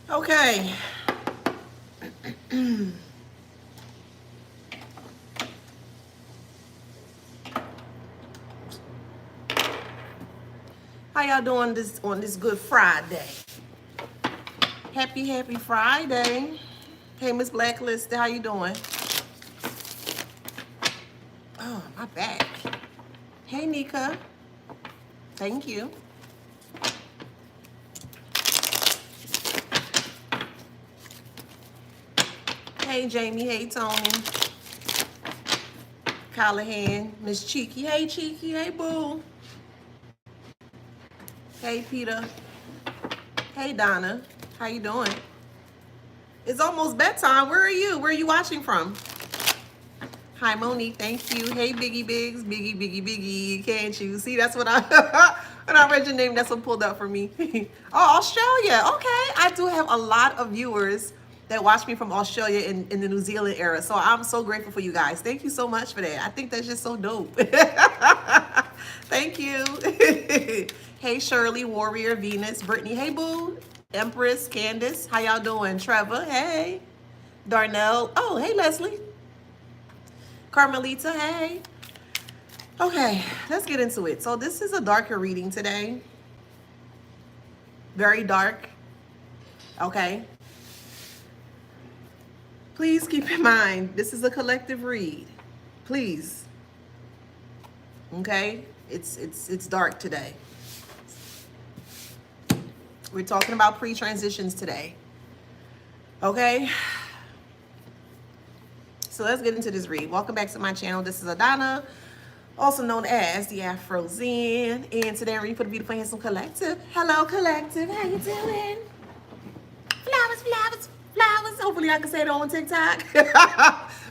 Okay. How y'all doing this on this Good Friday? Happy Friday. Hey, Miss Blacklist, how you doing? Oh, my back. Hey, Nika. Thank you. Hey, Jamie. Hey, Tony. Callahan. Miss Cheeky. Hey, Cheeky. Hey, Boo. Hey, Peter. Hey, Donna. How you doing? It's almost bedtime. Where are you? Where are you watching from? Hi, Monique. Thank you. Hey, Biggie Biggs. Biggie. Can't you see? That's what I when I read your name. That's what pulled up for me. Oh, Australia. Okay, I do have a lot of viewers that watch me from Australia in the New Zealand era. So I'm so grateful for you guys. Thank you so much for that. I think that's just so dope. Thank you. Hey, Shirley, Warrior, Venus, Brittany. Hey, Boo. Empress, Candace. How y'all doing? Trevor. Hey. Darnell. Oh, hey, Leslie. Carmelita, hey. Okay, let's get into it. So this is a darker reading today. Very dark. Okay. Please keep in mind, this is a collective read. Please. Okay? It's dark today. We're talking about pre-transitions today. Okay? So let's get into this read. Welcome back to my channel. This is Adana, also known as the Afro Zen. And today I'm reading for the Beautiful Handsome Collective. Hello, Collective. How you doing? Flowers, flowers, flowers. Hopefully I can say it on TikTok.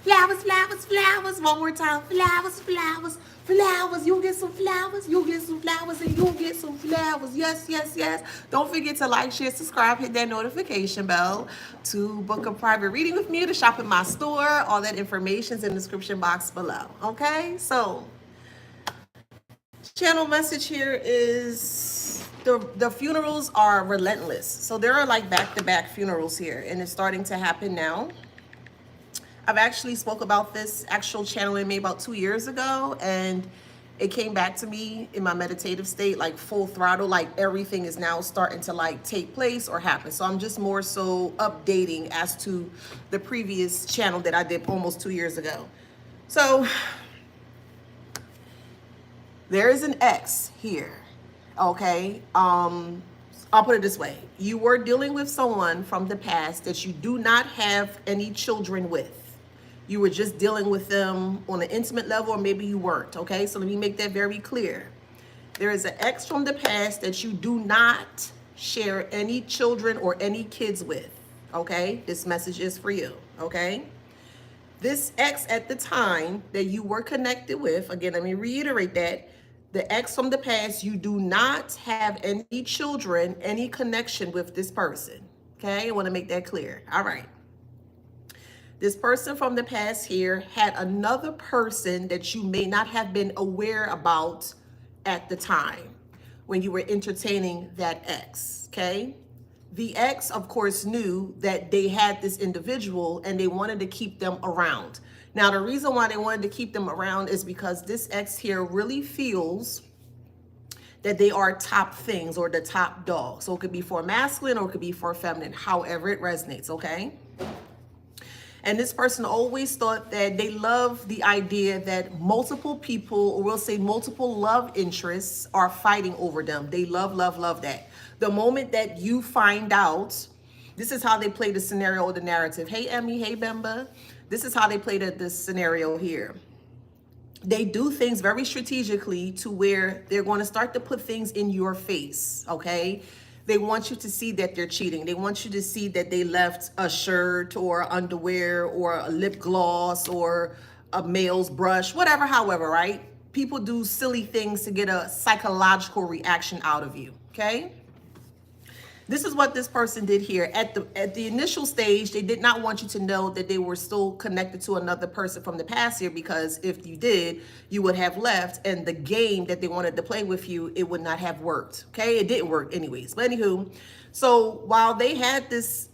Flowers, flowers, flowers. One more time. Flowers, flowers, flowers. You'll get some flowers. You'll get some flowers and you'll get some flowers. Yes, yes, yes. Don't forget to like, share, subscribe, hit that notification bell to book a private reading with me, to shop in my store. All that information's in the description box below. Okay? So, channel message here is the funerals are relentless. So there are like back-to-back funerals here, and it's starting to happen now. I've actually spoke about this actual channeling maybe about 2 years ago, and it came back to me in my meditative state, like full throttle, like everything is now starting to like take place or happen. So I'm just more so updating as to the previous channel that I did almost 2 years ago. So there is an X here, okay? I'll put it this way. You were dealing with someone from the past that you do not have any children with. You were just dealing with them on an intimate level, or maybe you weren't, okay? So let me make that very clear. There is an ex from the past that you do not share any children or any kids with, okay? This message is for you, okay? This ex at the time that you were connected with, again, let me reiterate that, the ex from the past, you do not have any children, any connection with this person, okay? I want to make that clear. All right. This person from the past here had another person that you may not have been aware about at the time when you were entertaining that ex, okay? The ex, of course, knew that they had this individual and they wanted to keep them around. Now, the reason why they wanted to keep them around is because this ex here really feels that they are top things or the top dog. So it could be for masculine or it could be for feminine, however it resonates, okay? And this person always thought that they love the idea that multiple people, or we'll say multiple love interests, are fighting over them. They love that. The moment that you find out, this is how they play the scenario or the narrative. Hey, Emmy. Hey, Bemba. This is how they play this scenario here. They do things very strategically to where they're going to start to put things in your face, okay? They want you to see that they're cheating. They want you to see that they left a shirt or underwear or a lip gloss or a male's brush, whatever, however, right? People do silly things to get a psychological reaction out of you, okay? This is what this person did here. At the initial stage, they did not want you to know that they were still connected to another person from the past here, because if you did, you would have left, and the game that they wanted to play with you, it would not have worked. Okay, it didn't work anyways. But anywho, so while they had this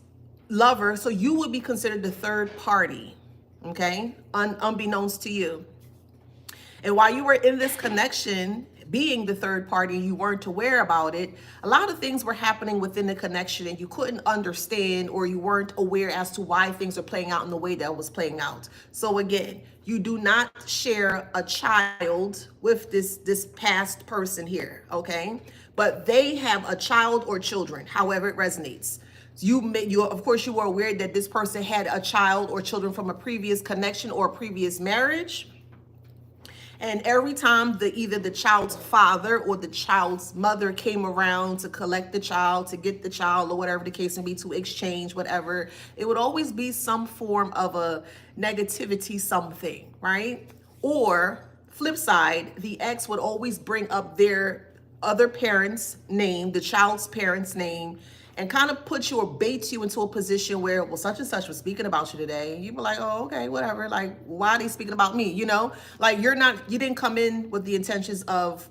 lover, so you would be considered the third party, okay, unbeknownst to you. And while you were in this connection, being the third party, you weren't aware about it, a lot of things were happening within the connection and you couldn't understand, or you weren't aware as to why things are playing out in the way that was playing out. So again, you do not share a child with this past person here, okay? But they have a child or children, however it resonates. You of course you were aware that this person had a child or children from a previous connection or a previous marriage. And every time either the child's father or the child's mother came around to collect the child, to get the child, or whatever the case may be, to exchange whatever, it would always be some form of a negativity something, right? Or flip side, the ex would always bring up their other parent's name, the child's parent's name, and kind of put you or bait you into a position where, well, such and such was speaking about you today. You were like, oh, okay, whatever. Like, why are they speaking about me? You know, like you didn't come in with the intentions of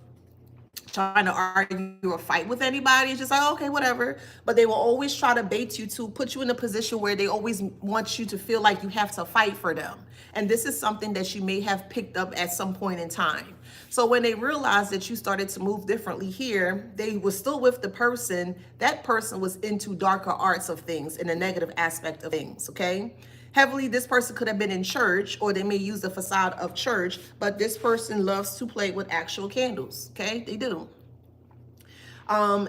trying to argue or fight with anybody. It's just like, okay, whatever. But they will always try to bait you to put you in a position where they always want you to feel like you have to fight for them. And this is something that you may have picked up at some point in time. So when they realized that you started to move differently here, they were still with the person. That person was into darker arts of things and a negative aspect of things, okay? Heavily, this person could have been in church, or they may use the facade of church, but this person loves to play with actual candles, okay? They do.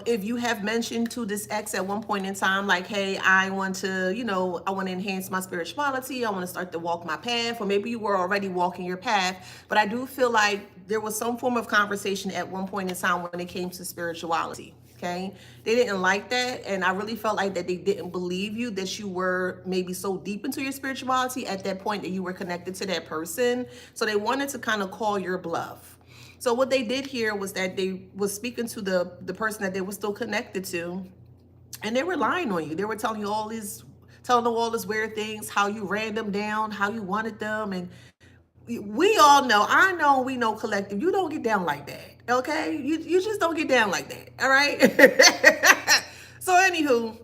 If you have mentioned to this ex at one point in time, like, hey, I want to enhance my spirituality. I want to start to walk my path. Or maybe you were already walking your path, but I do feel like there was some form of conversation at one point in time when it came to spirituality. Okay, they didn't like that, and I really felt like that they didn't believe you, that you were maybe so deep into your spirituality at that point that you were connected to that person. So they wanted to kind of call your bluff. So what they did here was that they was speaking to the person that they were still connected to, and they were lying on you. They were telling them all these weird things, how you ran them down, how you wanted them, and we all know, we know collective, you don't get down like that, okay? You just don't get down like that, all right? So anywho,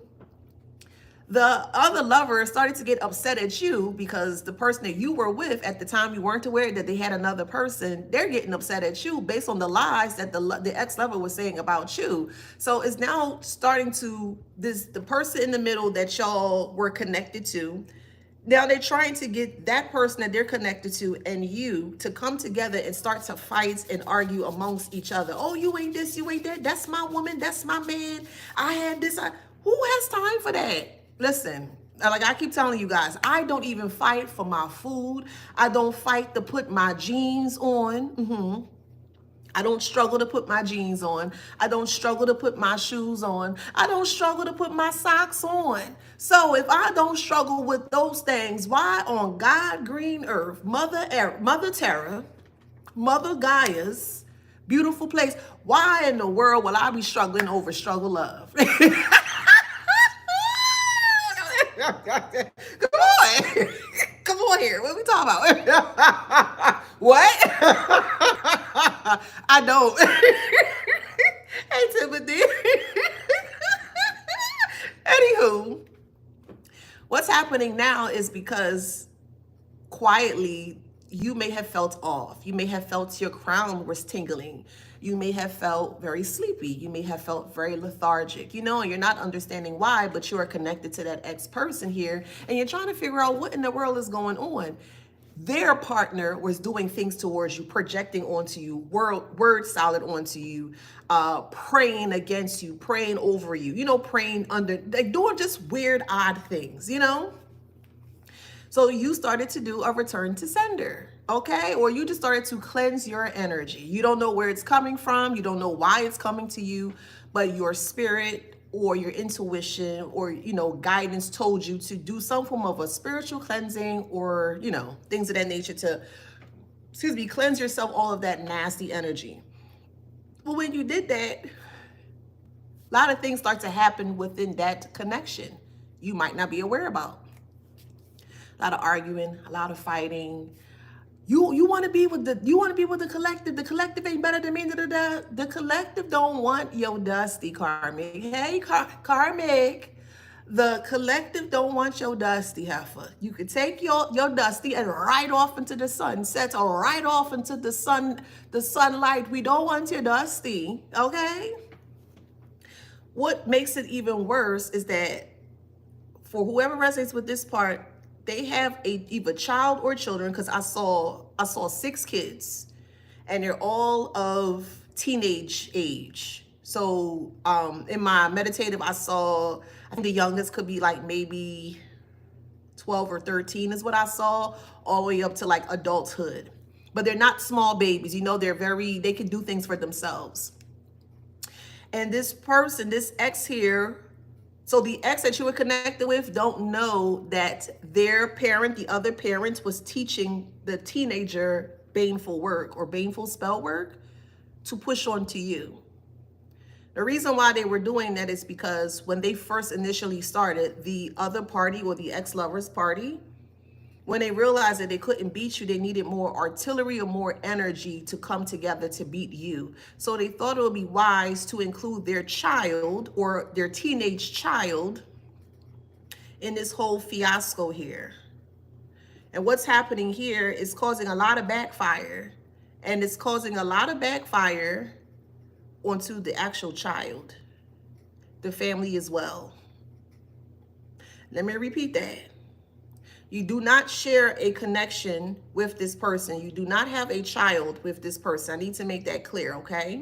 the other lover started to get upset at you because the person that you were with at the time, you weren't aware that they had another person. They're getting upset at you based on the lies that the ex-lover was saying about you. So it's now starting to, the person in the middle that y'all were connected to, now they're trying to get that person that they're connected to and you to come together and start to fight and argue amongst each other. Oh, you ain't this, you ain't that. That's my woman. That's my man. I had this. Who has time for that? Listen, like I keep telling you guys, I don't even fight for my food. I don't fight to put my jeans on. I don't struggle to put my jeans on. I don't struggle to put my shoes on. I don't struggle to put my socks on. So if I don't struggle with those things, why on God green earth, Mother Terra, Mother Gaia's beautiful place, why in the world will I be struggling over struggle love? Come on. Come on here. What are we talking about? What? I don't. Hey, Timothy. Anywho, what's happening now is because quietly you may have felt off. You may have felt your crown was tingling. You may have felt very sleepy. You may have felt very lethargic, and you're not understanding why, but you are connected to that ex-person here, and you're trying to figure out what in the world is going on. Their partner was doing things towards you, projecting onto you, word solid onto you, praying against you, praying over you, praying under, like doing just weird, odd things, So you started to do a return to sender, okay? Or you just started to cleanse your energy. You don't know where it's coming from. You don't know why it's coming to you, but your spirit or your intuition or, guidance told you to do some form of a spiritual cleansing or, things of that nature to, cleanse yourself all of that nasty energy. Well, when you did that, A lot of things start to happen within that connection you might not be aware about. A lot of arguing, a lot of fighting. You want to be with the collective. The collective ain't better than me. Da, da, da. The collective don't want your dusty, karmic. Hey, karmic. The collective don't want your dusty, heifer. You could take your dusty and ride off into the sunsets or right off into the sunlight. We don't want your dusty, okay? What makes it even worse is that for whoever resonates with this part, they have either child or children, because I saw 6 kids, and they're all of teenage age. So in my meditative, I think the youngest could be like maybe 12 or 13 is what I saw, all the way up to like adulthood. But they're not small babies, they can do things for themselves. And this person, this ex here, so the ex that you were connected with don't know that their parent, the other parent, was teaching the teenager baneful work or baneful spell work to push on to you. The reason why they were doing that is because when they first initially started, the other party or the ex-lover's party, when they realized that they couldn't beat you, they needed more artillery or more energy to come together to beat you. So they thought it would be wise to include their child or their teenage child in this whole fiasco here. And what's happening here is causing a lot of backfire. And it's causing a lot of backfire onto the actual child, the family as well. Let me repeat that. You do not share a connection with this person. You do not have a child with this person. I need to make that clear, okay?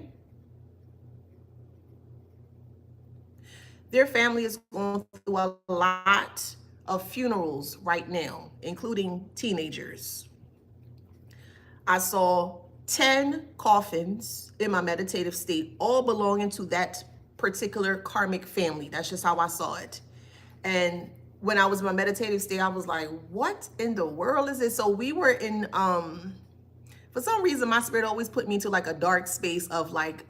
Their family is going through a lot of funerals right now, including teenagers. I saw 10 coffins in my meditative state, all belonging to that particular karmic family. That's just how I saw it. And when I was in my meditative state, I was like, what in the world is this? So we were in, for some reason, my spirit always put me into like a dark space of like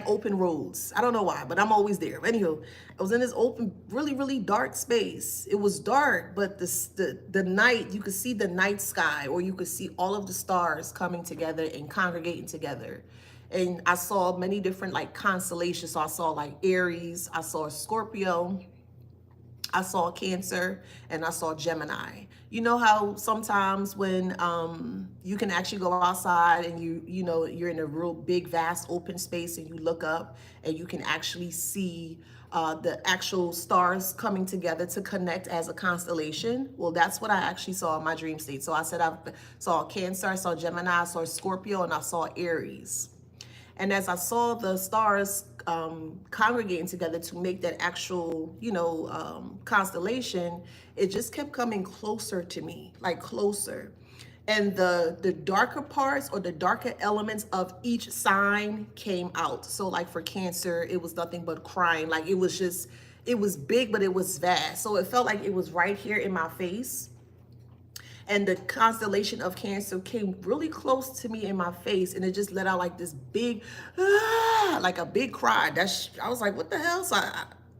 open roads. I don't know why, but I'm always there. Anywho, I was in this open, really, really dark space. It was dark, but the night, you could see the night sky, or you could see all of the stars coming together and congregating together. And I saw many different like constellations. So I saw like Aries, I saw Scorpio, I saw Cancer, and I saw Gemini. You know how sometimes when you can actually go outside and you're in a real big, vast, open space, and you look up and you can actually see the actual stars coming together to connect as a constellation? Well, that's what I actually saw in my dream state. So I said I saw Cancer, I saw Gemini, I saw Scorpio, and I saw Aries. And as I saw the stars congregating together to make that actual, constellation, it just kept coming closer to me, like closer. And the darker parts or the darker elements of each sign came out. So like for Cancer, it was nothing but crying. Like it was big, but it was vast. So it felt like it was right here in my face. And the constellation of Cancer came really close to me in my face, and it just let out like this big, like a big cry. I was like, what the hell? So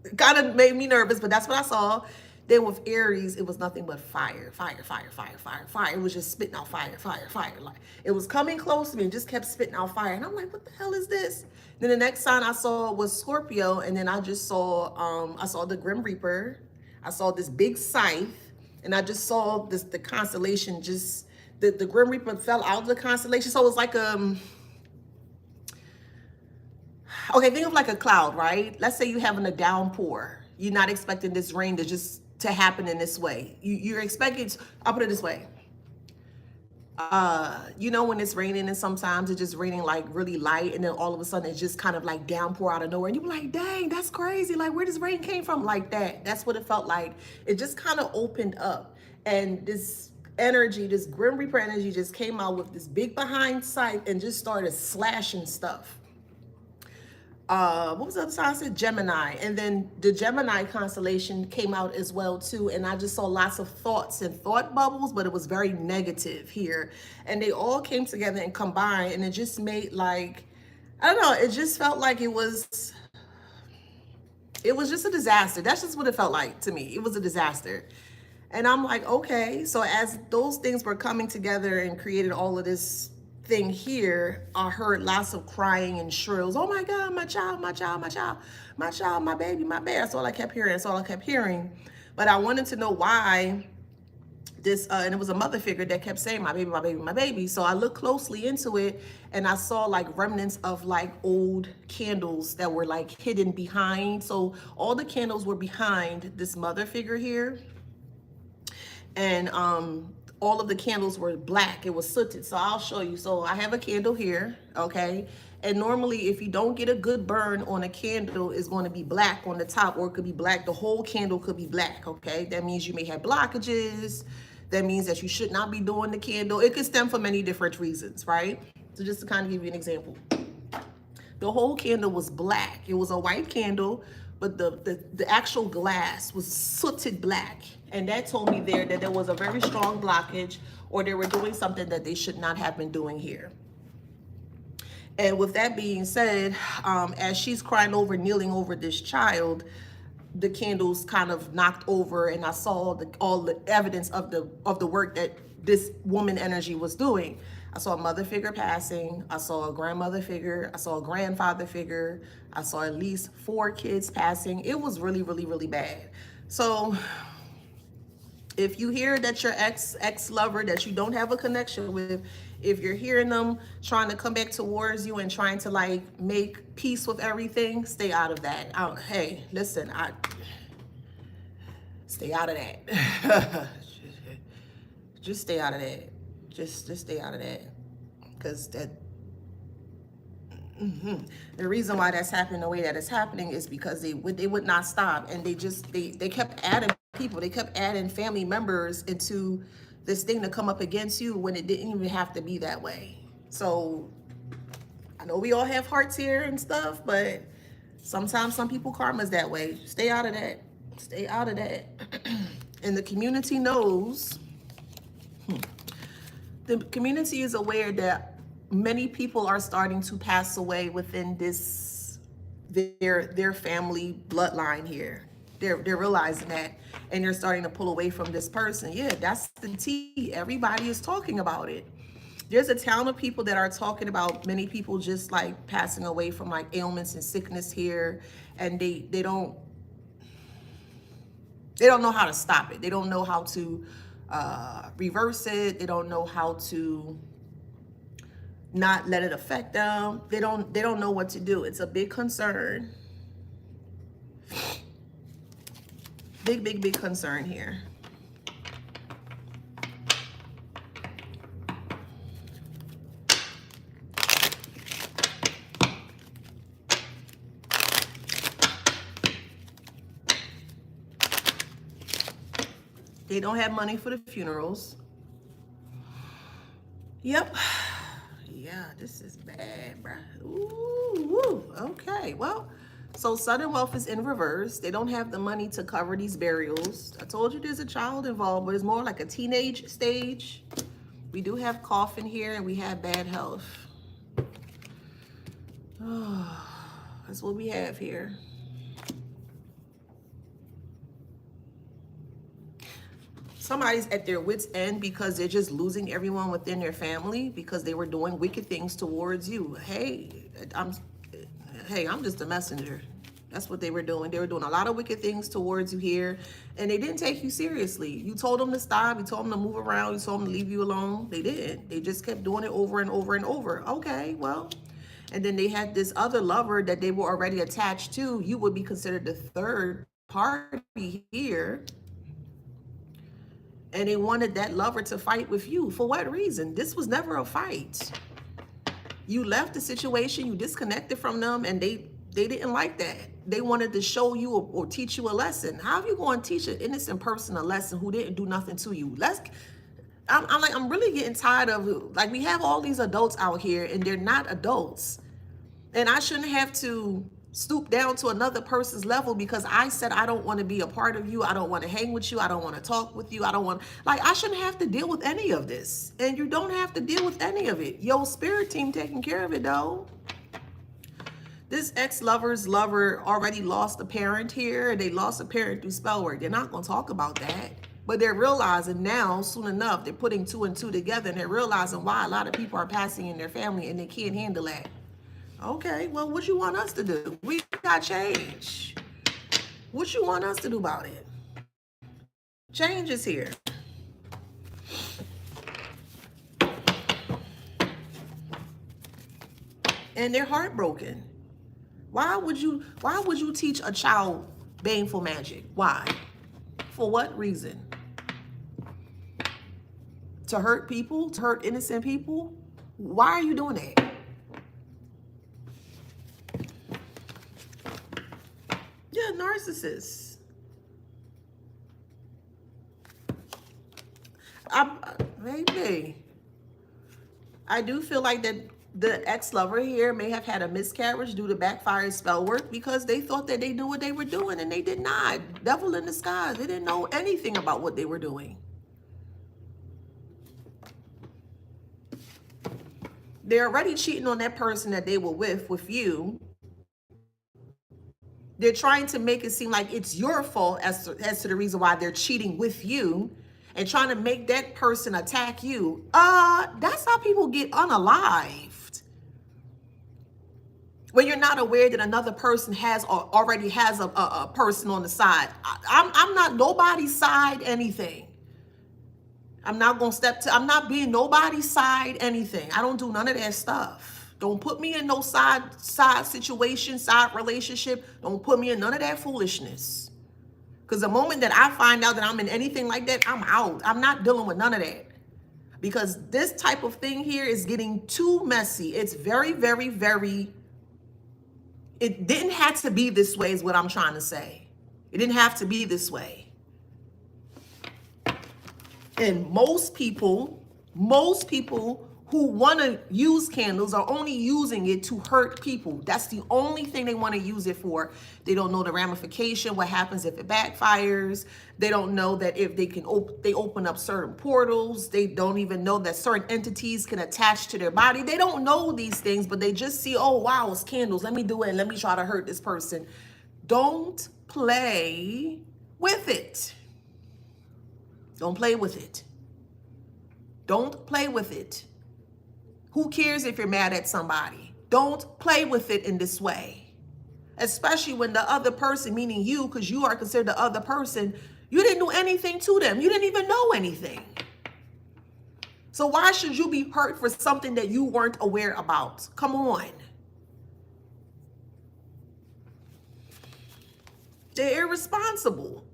it kind of made me nervous, but that's what I saw. Then with Aries, it was nothing but fire, fire, fire, fire, fire, fire. It was just spitting out fire, fire, fire. Like it was coming close to me and just kept spitting out fire. And I'm like, what the hell is this? Then the next sign I saw was Scorpio, and then I just saw, I saw the Grim Reaper. I saw this big scythe. And I just saw the constellation, just the Grim Reaper fell out of the constellation. So it was like okay, think of like a cloud, right? Let's say you're having a downpour. You're not expecting this rain to happen in this way. You're expecting, I'll put it this way. When it's raining and sometimes it's just raining like really light, and then all of a sudden it's just kind of like downpour out of nowhere, and you're like, dang, that's crazy. Like, where does rain came from? Like that. That's what it felt like. It just kind of opened up, and this energy, this Grim Reaper energy, just came out with this big behind sight and just started slashing stuff. What was the other sign? I said Gemini. And then the Gemini constellation came out as well too. And I just saw lots of thoughts and thought bubbles, but it was very negative here. And they all came together and combined, and it just made like, I don't know. It just felt like it was just a disaster. That's just what it felt like to me. It was a disaster. And I'm like, okay. So as those things were coming together and created all of this thing here, I heard lots of crying and shrills. Oh my God, my child, my child, my child, my child, my baby, my baby. That's all I kept hearing. That's all I kept hearing. But I wanted to know why this, and it was a mother figure that kept saying, my baby, my baby, my baby. So I looked closely into it and I saw like remnants of like old candles that were like hidden behind. So all the candles were behind this mother figure here. And all of the candles were black. It was sooted. So I'll show you. So I have a candle here, okay? And normally if you don't get a good burn on a candle, it's going to be black on the top, or it could be black. The whole candle could be black, okay? That means you may have blockages. That means that you should not be doing the candle. It could stem from many different reasons, right? So just to kind of give you an example. The whole candle was black. It was a white candle, but the actual glass was sooted black. And that told me there that there was a very strong blockage, or they were doing something that they should not have been doing here. And with that being said, as she's crying over, kneeling over this child, the candles kind of knocked over, and I saw all the evidence of the work that this woman energy was doing. I saw a mother figure passing. I saw a grandmother figure. I saw a grandfather figure. I saw at least 4 kids passing. It was really, really, really bad. So if you hear that your ex-lover that you don't have a connection with, if you're hearing them trying to come back towards you and trying to like make peace with everything, stay out of that. Hey, listen, stay out of that. Just stay out of that. Just stay out of that. Because that the reason why that's happening the way that it's happening is because they would not stop, and they kept adding people. They kept adding family members into this thing to come up against you when it didn't even have to be that way. So I know we all have hearts here and stuff, but sometimes some people karma's that way. Stay out of that. Stay out of that. And the community knows. The community is aware that many people are starting to pass away within their family bloodline here. They're realizing that, and they're starting to pull away from this person. Yeah, that's the tea. Everybody is talking about it. There's a town of people that are talking about many people just like passing away from like ailments and sickness here, and they don't know how to stop it. They don't know how to reverse it. They don't know how to not let it affect them. They don't know what to do. It's a big concern. Big concern here. They don't have money for the funerals. Yep. Yeah, this is bad, bruh. Ooh, okay. Well, so sudden wealth is in reverse. They don't have the money to cover these burials. I told you there's a child involved, but it's more like a teenage stage. We do have coffin here, and we have bad health. Oh, that's what we have here. Somebody's at their wits' end because they're just losing everyone within their family because they were doing wicked things towards you. Hey, I'm just a messenger. That's what they were doing. They were doing a lot of wicked things towards you here, and they didn't take you seriously. You told them to stop. You told them to move around. You told them to leave you alone. They didn't. They just kept doing it over and over and over. Okay, well, and then they had this other lover that they were already attached to. You would be considered the third party here. And they wanted that lover to fight with you. For what reason? This was never a fight. You left the situation, you disconnected from them, and they didn't like that. They wanted to show you or teach you a lesson. How are you going to teach an innocent person a lesson who didn't do nothing to you? I'm really getting tired of, like, we have all these adults out here, and they're not adults. And I shouldn't have to stoop down to another person's level because I said I don't want to be a part of you. I don't want to hang with you. I don't want to talk with you. I shouldn't have to deal with any of this. And you don't have to deal with any of it. Your spirit team taking care of it though. This ex-lover's lover already lost a parent here. They lost a parent through spell work. They're not going to talk about that. But they're realizing now, soon enough, they're putting two and two together, and they're realizing why a lot of people are passing in their family and they can't handle that. Okay, well, what you want us to do? We got change. What you want us to do about it? Change is here. And they're heartbroken. Why would you teach a child baneful magic? Why? For what reason? To hurt people? To hurt innocent people? Why are you doing that? Yeah, narcissists. Maybe. I do feel like that the ex-lover here may have had a miscarriage due to backfired spell work because they thought that they knew what they were doing and they did not. Devil in disguise. They didn't know anything about what they were doing. They're already cheating on that person that they were with you. They're trying to make it seem like it's your fault as to the reason why they're cheating with you and trying to make that person attack you. That's how people get unalived. When you're not aware that another person already has a person on the side. I'm not nobody's side anything. I'm not being nobody's side anything. I don't do none of that stuff. Don't put me in no side situation, side relationship. Don't put me in none of that foolishness. Because the moment that I find out that I'm in anything like that, I'm out. I'm not dealing with none of that. Because this type of thing here is getting too messy. It's very, very, very... It didn't have to be this way is what I'm trying to say. It didn't have to be this way. And most people who want to use candles are only using it to hurt people. That's the only thing they want to use it for. They don't know the ramification, what happens if it backfires. They don't know that if they open up certain portals. They don't even know that certain entities can attach to their body. They don't know these things, but they just see, oh, wow, it's candles. Let me do it and let me try to hurt this person. Don't play with it. Don't play with it. Don't play with it. Who cares if you're mad at somebody? Don't play with it in this way. Especially when the other person, meaning you, because you are considered the other person, you didn't do anything to them. You didn't even know anything. So why should you be hurt for something that you weren't aware about? Come on. They're irresponsible.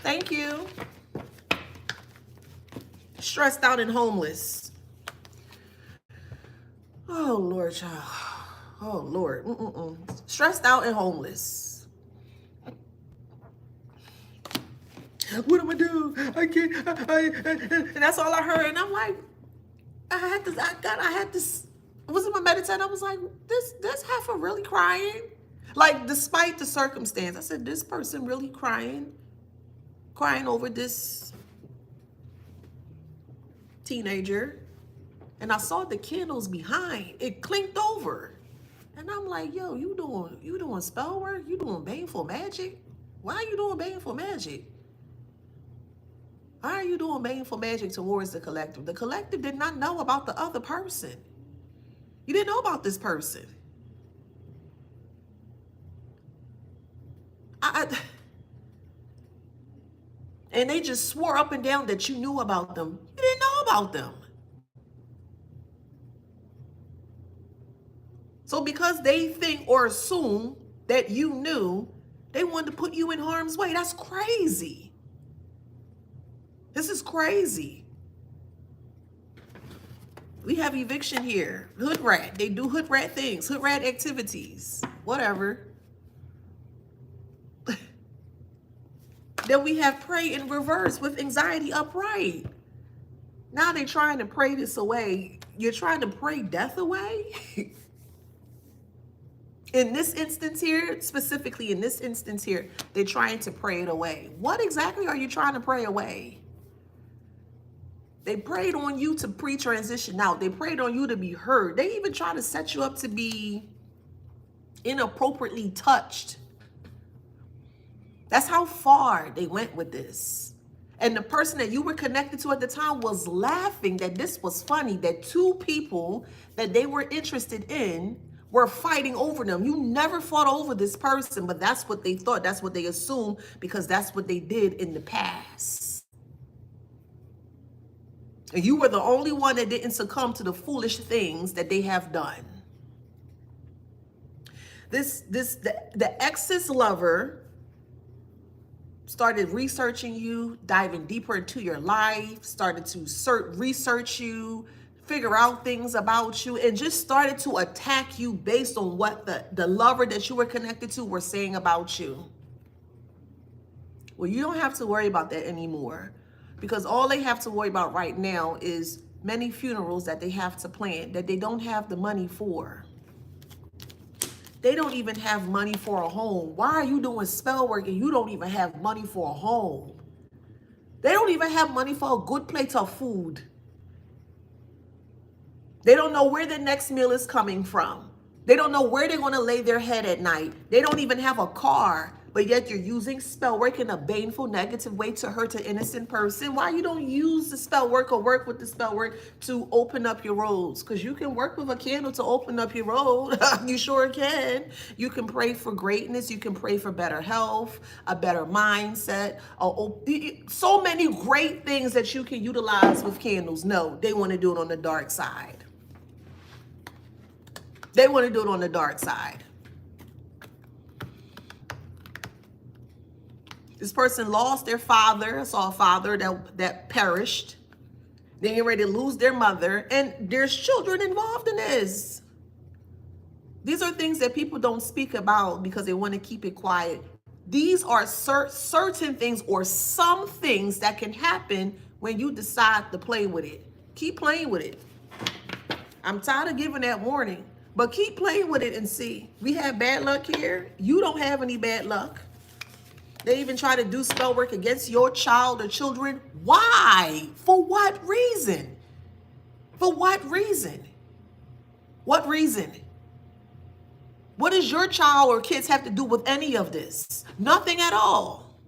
Thank you. Stressed out and homeless. Oh, Lord, child. Oh, Lord. Stressed out and homeless. What am I do? I can't. And that's all I heard. And I'm like, I had this. Was it my meditation? I was like, this heifer really crying? Like, despite the circumstance, I said, this person really crying over this teenager. And I saw the candles behind. It clinked over. And I'm like, yo, you doing spell work? You doing baneful magic? Why are you doing baneful magic? Why are you doing baneful magic towards the collective? The collective did not know about the other person. You didn't know about this person. And they just swore up and down that you knew about them. You didn't know about them. So because they think or assume that you knew, they wanted to put you in harm's way. That's crazy. This is crazy. We have eviction here. Hood rat. They do hood rat things, hood rat activities, whatever. Then we have pray in reverse with anxiety upright. Now they're trying to pray this away. You're trying to pray death away? In this instance here, specifically in this instance here, they're trying to pray it away. What exactly are you trying to pray away? They preyed on you to pre-transition out. They preyed on you to be hurt. They even try to set you up to be inappropriately touched. That's how far they went with this. And the person that you were connected to at the time was laughing that this was funny, that two people that they were interested in were fighting over them. You never fought over this person, but that's what they thought. That's what they assumed because that's what they did in the past. And you were the only one that didn't succumb to the foolish things that they have done. The ex's lover started researching you, diving deeper into your life, started to research you, figure out things about you, and just started to attack you based on what the lover that you were connected to were saying about you. Well, you don't have to worry about that anymore, because all they have to worry about right now is many funerals that they have to plan that they don't have the money for. They don't even have money for a home. Why are you doing spell work and you don't even have money for a home? They don't even have money for a good plate of food. They don't know where the next meal is coming from. They don't know where they're going to lay their head at night. They don't even have a car, but yet you're using spell work in a baneful, negative way to hurt an innocent person. Why you don't use the spell work or work with the spell work to open up your roads? Because you can work with a candle to open up your road. You sure can. You can pray for greatness. You can pray for better health, a better mindset. So many great things that you can utilize with candles. No, they want to do it on the dark side. They want to do it on the dark side. This person lost their father. I saw a father that perished. They're getting ready to lose their mother. And there's children involved in this. These are things that people don't speak about because they want to keep it quiet. These are certain things or some things that can happen when you decide to play with it. Keep playing with it. I'm tired of giving that warning. But keep playing with it and see. We have bad luck here. You don't have any bad luck. They even try to do spell work against your child or children. Why? For what reason? For what reason? What reason? What does your child or kids have to do with any of this? Nothing at all.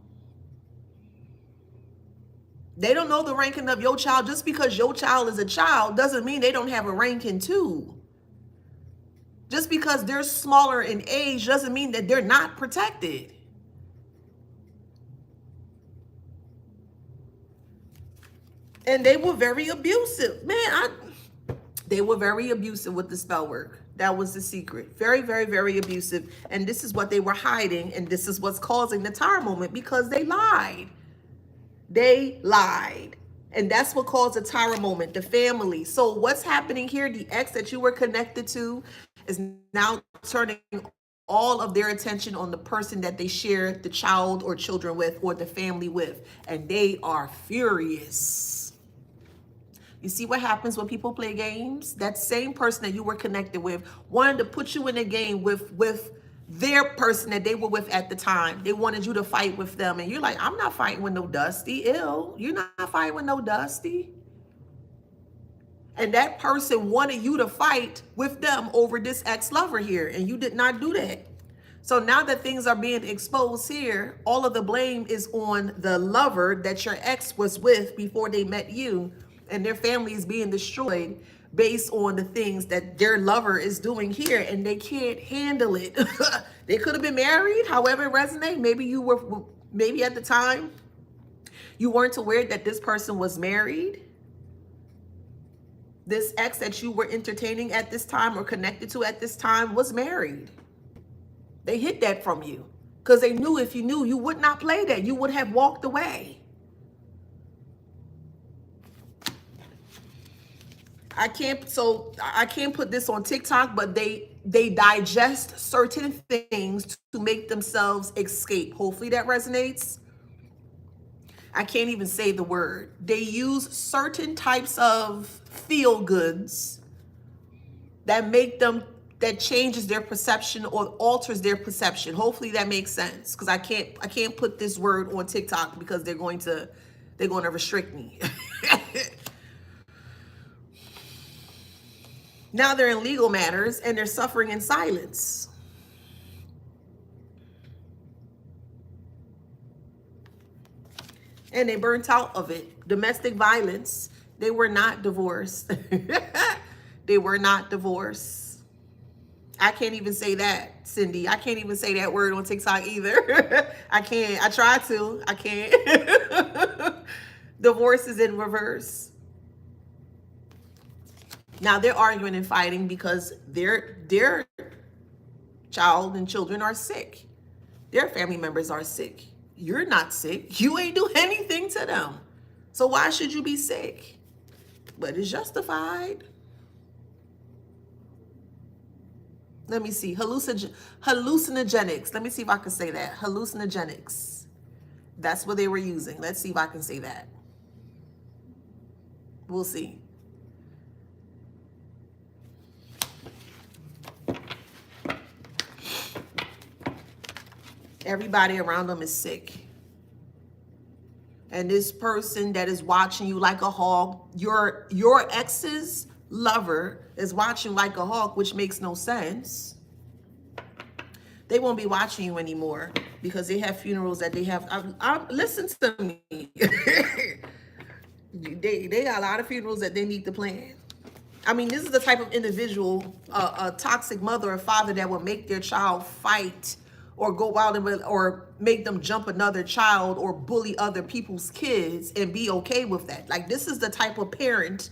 They don't know the ranking of your child. Just because your child is a child doesn't mean they don't have a ranking too. Just because they're smaller in age doesn't mean that they're not protected. And they were very abusive. Man, they were very abusive with the spell work. That was the secret. Very, very, very abusive. And this is what they were hiding. And this is what's causing the tower moment because they lied. They lied. And that's what caused the tower moment, the family. So what's happening here, the ex that you were connected to is now turning all of their attention on the person that they share the child or children with or the family with. And they are furious. You see what happens when people play games? That same person that you were connected with wanted to put you in a game with their person that they were with at the time. They wanted you to fight with them. And you're like, I'm not fighting with no Dusty. Ew, you're not fighting with no Dusty. And that person wanted you to fight with them over this ex-lover here. And you did not do that. So now that things are being exposed here, all of the blame is on the lover that your ex was with before they met you. And their family is being destroyed based on the things that their lover is doing here, and they can't handle it. They could have been married, however it resonates. Maybe at the time you weren't aware that this person was married. This ex that you were entertaining at this time or connected to at this time was married. They hid that from you because they knew if you knew, you would not play that. You would have walked away. I can't put this on TikTok, but they digest certain things to make themselves escape. Hopefully that resonates. I can't even say the word. They use certain types of feel goods that changes their perception or alters their perception. Hopefully that makes sense, because I can't put this word on TikTok because they're going to restrict me. Now they're in legal matters and they're suffering in silence. And they burnt out of it. Domestic violence. They were not divorced. They were not divorced. I can't even say that, Cindy. I can't even say that word on TikTok either. I can't. I try to. I can't. Divorce is in reverse. Now they're arguing and fighting because their child and children are sick. Their family members are sick. You're not sick. You ain't do anything to them. So why should you be sick? But it's justified. Let me see. Hallucinogenics. Let me see if I can say that. Hallucinogenics. That's what they were using. Let's see if I can say that. We'll see. Everybody around them is sick. And this person that is watching you like a hawk, your ex's lover is watching like a hawk, which makes no sense. They won't be watching you anymore because they have funerals that they have. Listen to me. They got a lot of funerals that they need to plan. I mean, this is the type of individual, a toxic mother or father that will make their child fight or go out or make them jump another child or bully other people's kids and be okay with that. Like, this is the type of parent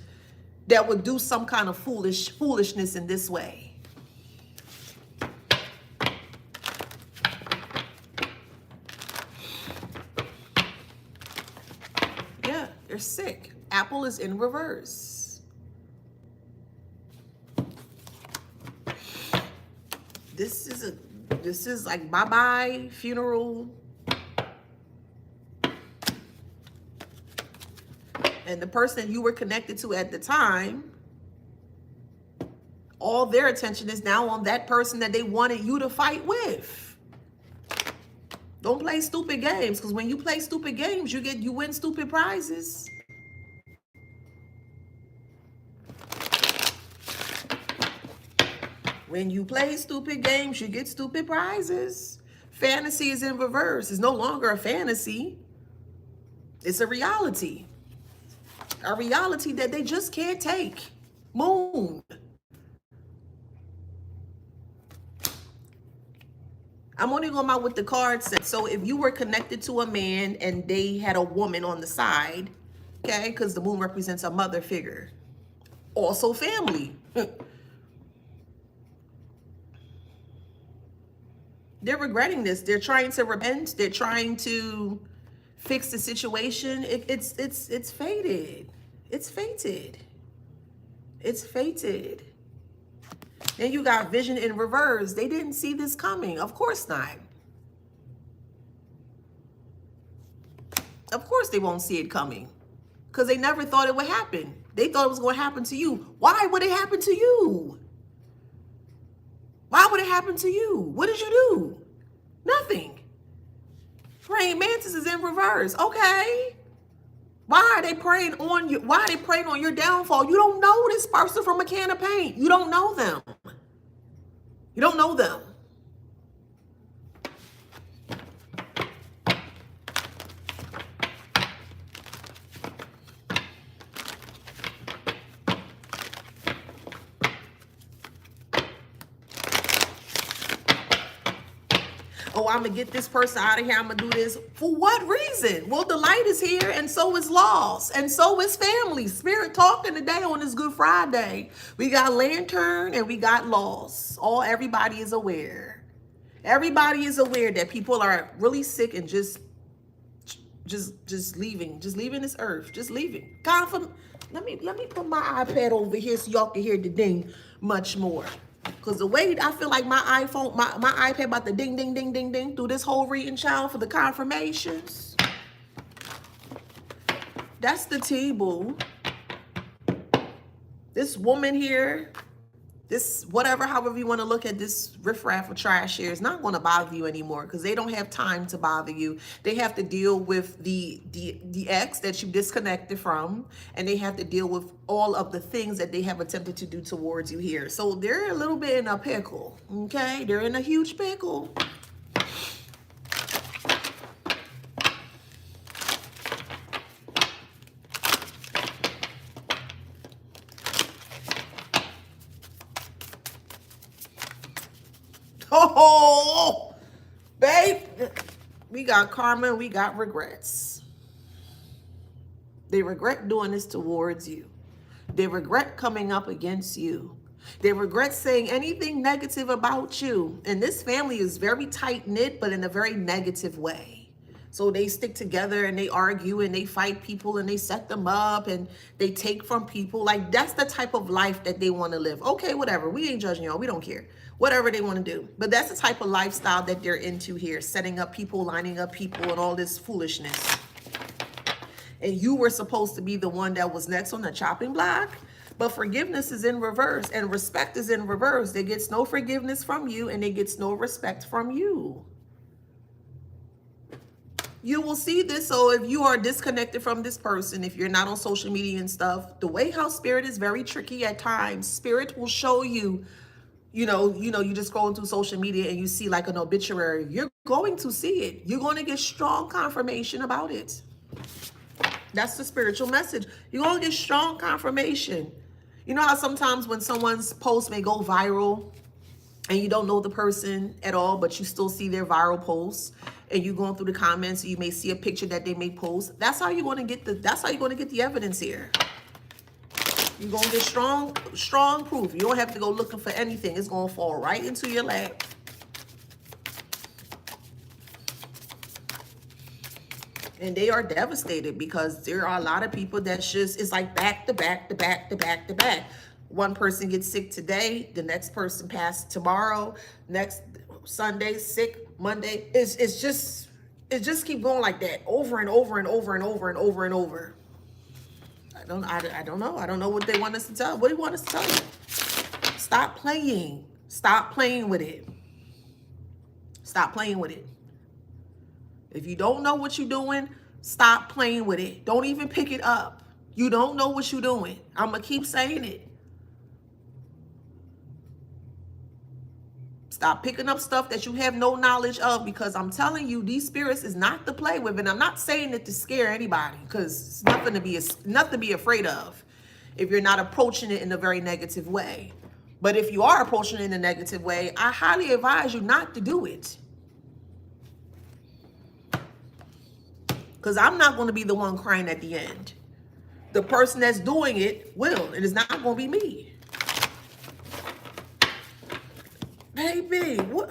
that would do some kind of foolishness in this way. Yeah, they're sick. Apple is in reverse. This is like bye-bye funeral. And the person you were connected to at the time, all their attention is now on that person that they wanted you to fight with. Don't play stupid games, because when you play stupid games, you win stupid prizes. When you play stupid games, you get stupid prizes. Fantasy is in reverse. It's no longer a fantasy. It's a reality. A reality that they just can't take. Moon. I'm only going out with the cards. So if you were connected to a man and they had a woman on the side, okay, because the moon represents a mother figure. Also family. They're regretting this. They're trying to repent. They're trying to fix the situation. It's fated. It's fated. It's fated. Then you got vision in reverse. They didn't see this coming. Of course not. Of course they won't see it coming. Because they never thought it would happen. They thought it was going to happen to you. Why would it happen to you? Why would it happen to you? What did you do? Nothing. Praying mantis is in reverse. Okay. Why are they praying on you? Why are they praying on your downfall? You don't know this person from a can of paint. You don't know them. You don't know them. Oh, I'm going to get this person out of here. I'm going to do this. For what reason? Well, the light is here, and so is loss, and so is family. Spirit talking today on this Good Friday. We got lantern and we got loss. Everybody is aware. Everybody is aware that people are really sick and just leaving this earth, just leaving. Let me put my iPad over here so y'all can hear the ding much more. Because the way I feel like my iPhone, my iPad about to ding, ding, ding, ding, ding through this whole reading, child, for the confirmations. That's the tea, boo. This woman here This, whatever, however you want to look at this riffraff or trash here, is not going to bother you anymore, because they don't have time to bother you. They have to deal with the ex that you disconnected from, and they have to deal with all of the things that they have attempted to do towards you here. So they're a little bit in a pickle, okay? They're in a huge pickle. Oh, babe, we got karma and we got regrets. They regret doing this towards you. They regret coming up against you. They regret saying anything negative about you. And this family is very tight-knit, but in a very negative way. So they stick together and they argue and they fight people and they set them up and they take from people. Like, that's the type of life that they want to live. Okay, whatever. We ain't judging y'all. We don't care. Whatever they want to do. But that's the type of lifestyle that they're into here. Setting up people, lining up people, and all this foolishness. And you were supposed to be the one that was next on the chopping block. But forgiveness is in reverse and respect is in reverse. They gets no forgiveness from you and they gets no respect from you. You will see this. So if you are disconnected from this person, if you're not on social media and stuff, the way how spirit is very tricky at times. Spirit will show you, you just scrolling through social media and you see like an obituary. You're going to see it. You're going to get strong confirmation about it. That's the spiritual message. You're going to get strong confirmation. You know how sometimes when someone's post may go viral and you don't know the person at all, but you still see their viral posts, and you going through the comments, you may see a picture that they may post. That's how you're going to get the evidence here. You're going to get strong proof. You don't have to go looking for anything. It's going to fall right into your lap. And they are devastated because there are a lot of people that's just, it's like back to back to back to back to back. One person gets sick today, the next person passed tomorrow, next Sunday sick, Monday. It's just keep going like that over and over and over and over and over and over. I don't know. I don't know what they want us to tell. What do you want us to tell you? Stop playing. Stop playing with it. Stop playing with it. If you don't know what you're doing, stop playing with it. Don't even pick it up. You don't know what you're doing. I'm going to keep saying it. Stop picking up stuff that you have no knowledge of, because I'm telling you, these spirits is not to play with. And I'm not saying it to scare anybody, because it's nothing to be afraid of if you're not approaching it in a very negative way. But if you are approaching it in a negative way, I highly advise you not to do it. Because I'm not going to be the one crying at the end. The person that's doing it will, and it's not going to be me. Baby, what?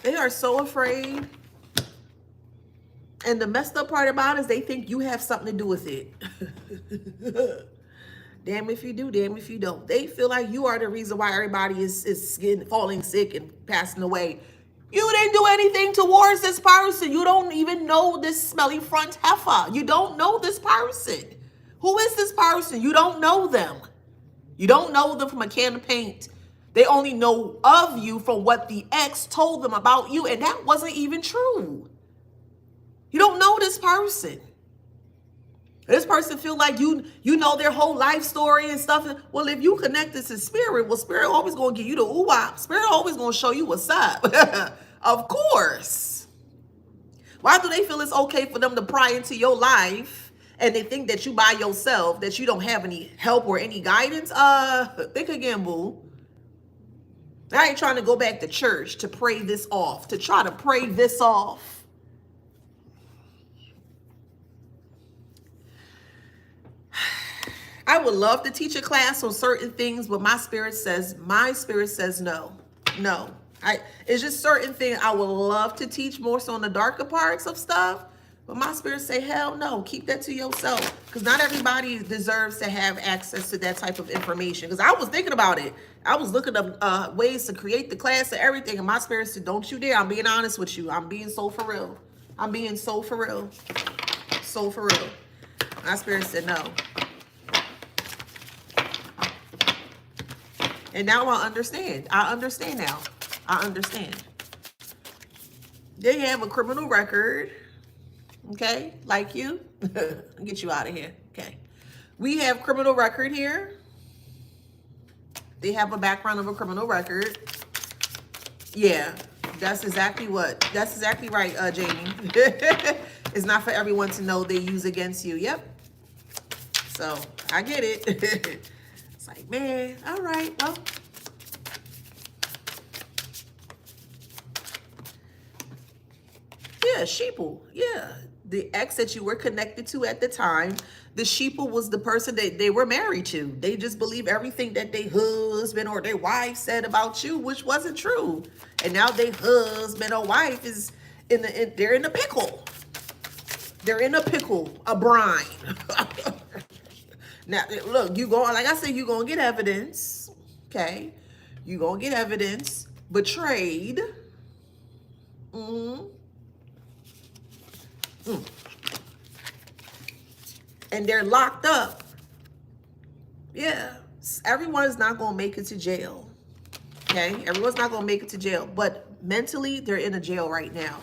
They are so afraid. And the messed up part about it is they think you have something to do with it. Damn if you do, damn if you don't. They feel like you are the reason why everybody is falling sick and passing away. You didn't do anything towards this person. You don't even know this smelly front heifer. You don't know this person. Who is this person? You don't know them. You don't know them from a can of paint. They only know of you from what the ex told them about you, and that wasn't even true. You don't know this person. This person feel like you know their whole life story and stuff. Well, if you connect this to spirit, well, spirit always going to give you the ooh-ah. Spirit always going to show you what's up. Of course. Why do they feel it's okay for them to pry into your life and they think that you by yourself, that you don't have any help or any guidance? Think again, boo. I ain't trying to go back to church to pray this off, to try to pray this off. I would love to teach a class on certain things, but my spirit says no. It's just certain things I would love to teach more so on the darker parts of stuff. But my spirit say, hell no, keep that to yourself. Because not everybody deserves to have access to that type of information. Because I was thinking about it. I was looking up ways to create the class and everything. And my spirit said, don't you dare. I'm being honest with you. I'm being so for real. I'm being so for real. So for real. My spirit said no. And now I understand. I understand now. I understand. They have a criminal record. Okay, like you. Get you out of here. Okay. We have criminal record here. They have a background of a criminal record. Yeah, that's exactly right, Jamie. It's not for everyone to know they use against you. Yep. So I get it. It's like, man, all right, well. Yeah, sheeple. Yeah. The ex that you were connected to at the time, the sheeple was the person that they were married to. They just believe everything that their husband or their wife said about you, which wasn't true. And now their husband or wife is they're in a pickle. They're in a pickle, a brine. Now, look, like I said, you're going to get evidence. Okay. You're going to get evidence. Betrayed. And they're locked up. Yeah. Everyone's not going to make it to jail. Okay. Everyone's not going to make it to jail. But mentally, they're in a jail right now.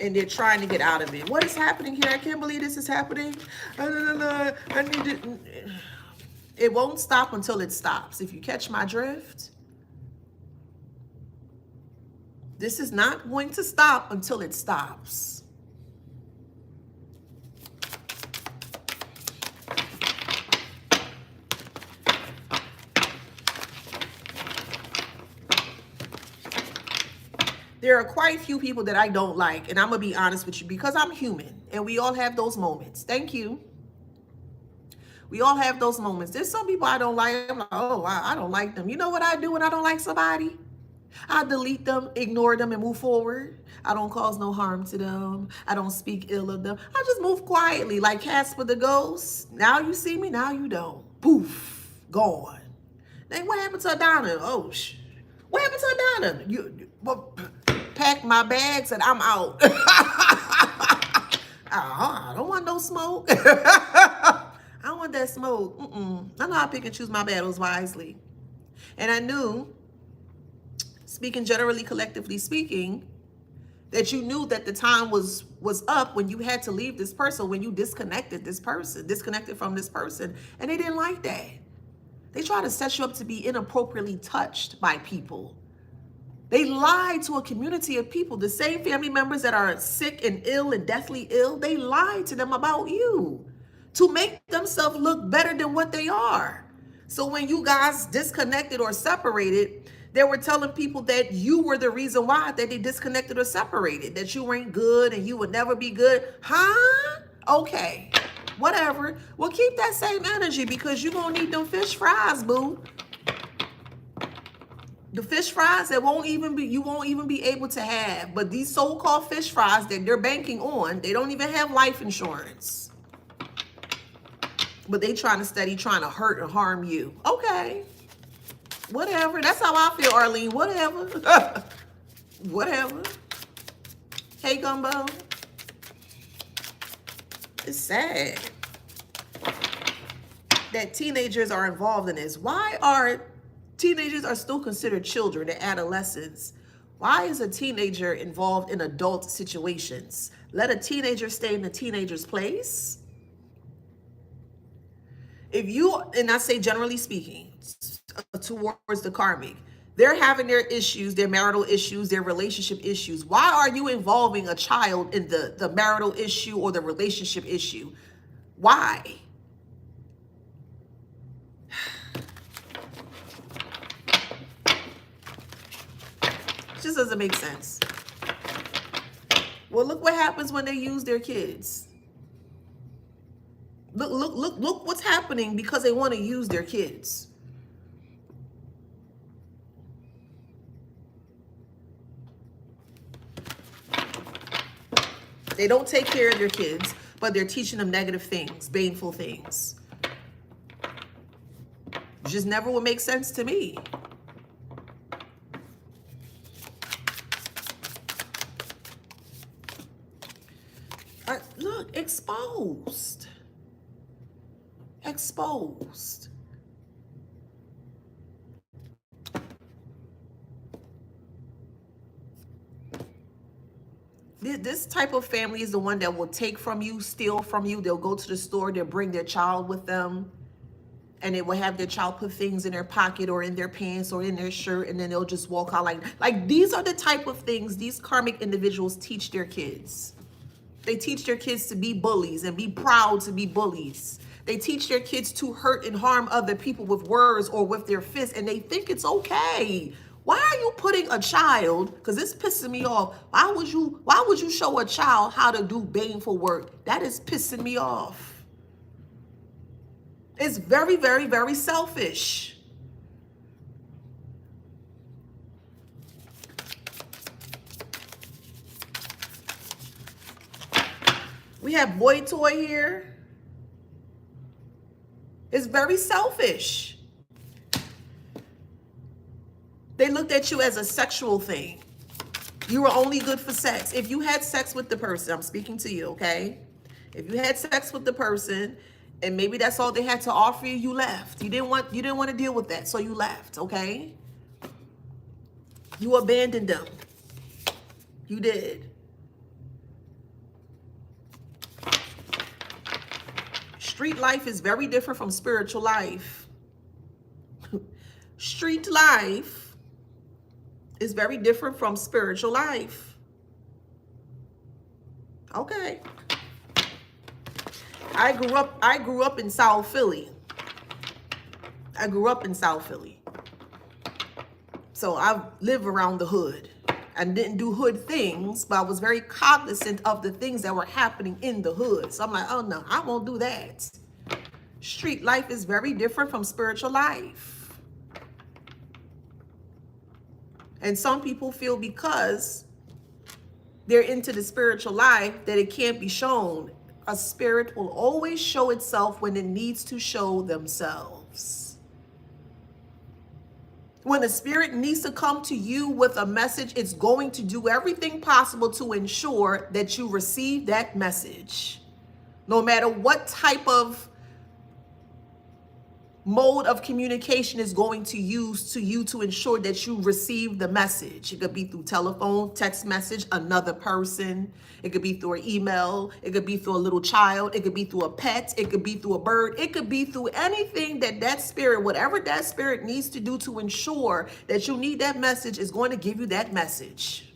And they're trying to get out of it. What is happening here? I can't believe this is happening. I need to... It won't stop until it stops. If you catch my drift, this is not going to stop until it stops. There are quite a few people that I don't like, and I'm going to be honest with you because I'm human, and we all have those moments. Thank you. We all have those moments. There's some people I don't like. I'm like, oh, wow, I don't like them. You know what I do when I don't like somebody? I delete them, ignore them, and move forward. I don't cause no harm to them. I don't speak ill of them. I just move quietly like Casper the Ghost. Now you see me, now you don't. Poof, gone. Then what happened to Adana? Oh, what happened to Adana? Well, pack my bags and I'm out. I don't want no smoke. I don't want that smoke. I know how to pick and choose my battles wisely. And I knew, speaking generally, collectively speaking, that you knew that the time was up when you had to leave this person, when you disconnected from this person. And they didn't like that. They try to set you up to be inappropriately touched by people. They lied to a community of people, the same family members that are sick and ill and deathly ill. They lied to them about you to make themselves look better than what they are. So when you guys disconnected or separated, they were telling people that you were the reason why that they disconnected or separated, that you weren't good and you would never be good. Huh? Okay, whatever. Well, keep that same energy because you're going to need them fish fries, boo. The fish fries that you won't even be able to have. But these so-called fish fries that they're banking on, they don't even have life insurance. But they trying to hurt and harm you. Okay. Whatever. That's how I feel, Arlene. Whatever. Whatever. Hey, Gumbo. It's sad that teenagers are involved in this. Why are teenagers are still considered children and adolescents? Why is a teenager involved in adult situations? Let a teenager stay in the teenager's place. And I say generally speaking, towards the karmic, they're having their issues, their marital issues, their relationship issues. Why are you involving a child in the marital issue or the relationship issue? Why? It just doesn't make sense. Well, look what happens when they use their kids. Look what's happening because they want to use their kids. They don't take care of their kids, but they're teaching them negative things, baneful things. It just never would make sense to me. Look, exposed. Exposed. This type of family is the one that will take from you, steal from you. They'll go to the store, they'll bring their child with them, and they will have their child put things in their pocket or in their pants or in their shirt, and then they'll just walk out like these are the type of things these karmic individuals teach their kids. They teach their kids to be bullies and be proud to be bullies. They teach their kids to hurt and harm other people with words or with their fists, and they think it's okay. Why are you putting a child, because this pisses me off, why would you show a child how to do baneful work? That is pissing me off. It's very, very, very selfish. We have boy toy here. It's very selfish. They looked at you as a sexual thing. You were only good for sex. If you had sex with the person, I'm speaking to you, okay? If you had sex with the person and maybe that's all they had to offer you, you left. You didn't want to deal with that, so you left, okay? You abandoned them. You did. Street life is very different from spiritual life. Street life is very different from spiritual life. Okay. I grew up in South Philly. So I live around the hood. I didn't do hood things, but I was very cognizant of the things that were happening in the hood. So I'm like, oh no, I won't do that. Street life is very different from spiritual life. And some people feel because they're into the spiritual life that it can't be shown. A spirit will always show itself when it needs to show themselves. When a spirit needs to come to you with a message, it's going to do everything possible to ensure that you receive that message. No matter what type of mode of communication is going to use to you to ensure that you receive the message. It could be through telephone, text message, another person. It could be through an email. It could be through a little child. It could be through a pet. It could be through a bird. It could be through anything that spirit, whatever that spirit needs to do to ensure that you need that message, is going to give you that message.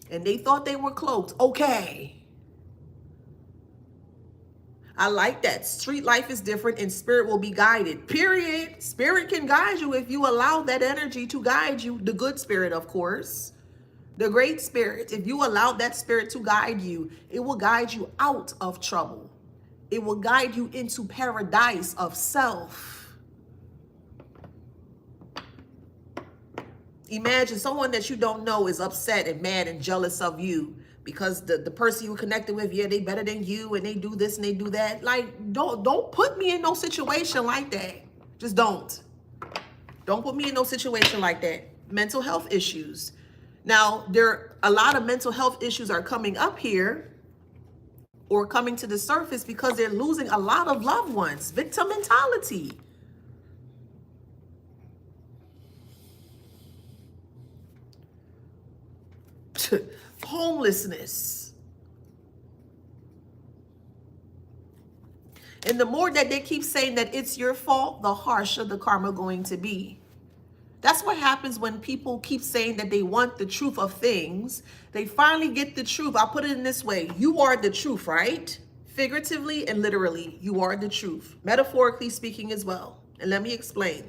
And they thought they were cloaked. Okay. I like that. Street life is different and spirit will be guided. Period. Spirit can guide you if you allow that energy to guide you. The good spirit, of course. The great spirit. If you allow that spirit to guide you, it will guide you out of trouble. It will guide you into paradise of self. Imagine someone that you don't know is upset and mad and jealous of you because the person you were connected with, yeah, they better than you and they do this and they do that. Like, don't put me in no situation like that. Just don't. Don't put me in no situation like that. Mental health issues. Now, a lot of mental health issues are coming up here or coming to the surface because they're losing a lot of loved ones. Victim mentality. Homelessness. And the more that they keep saying that it's your fault, the harsher the karma going to be. That's what happens when people keep saying that they want the truth of things. They finally get the truth. I'll put it in this way. You are the truth, right? Figuratively and literally, you are the truth. Metaphorically speaking as well. And let me explain.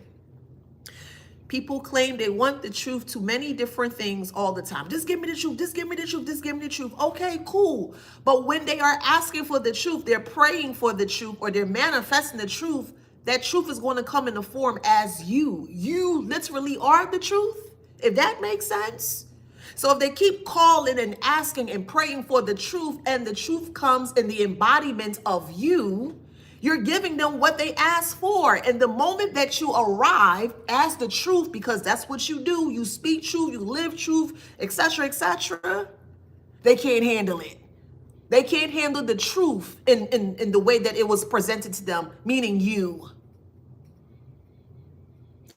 People claim they want the truth to many different things all the time. Just give me the truth. Just give me the truth. Just give me the truth. Okay, cool. But when they are asking for the truth, they're praying for the truth or they're manifesting the truth, that truth is going to come in the form as you. You literally are the truth. If that makes sense. So if they keep calling and asking and praying for the truth, and the truth comes in the embodiment of you, you're giving them what they ask for. And the moment that you arrive as the truth, because that's what you do, you speak truth, you live truth, etc., etc., they can't handle it. They can't handle the truth in the way that it was presented to them, meaning you.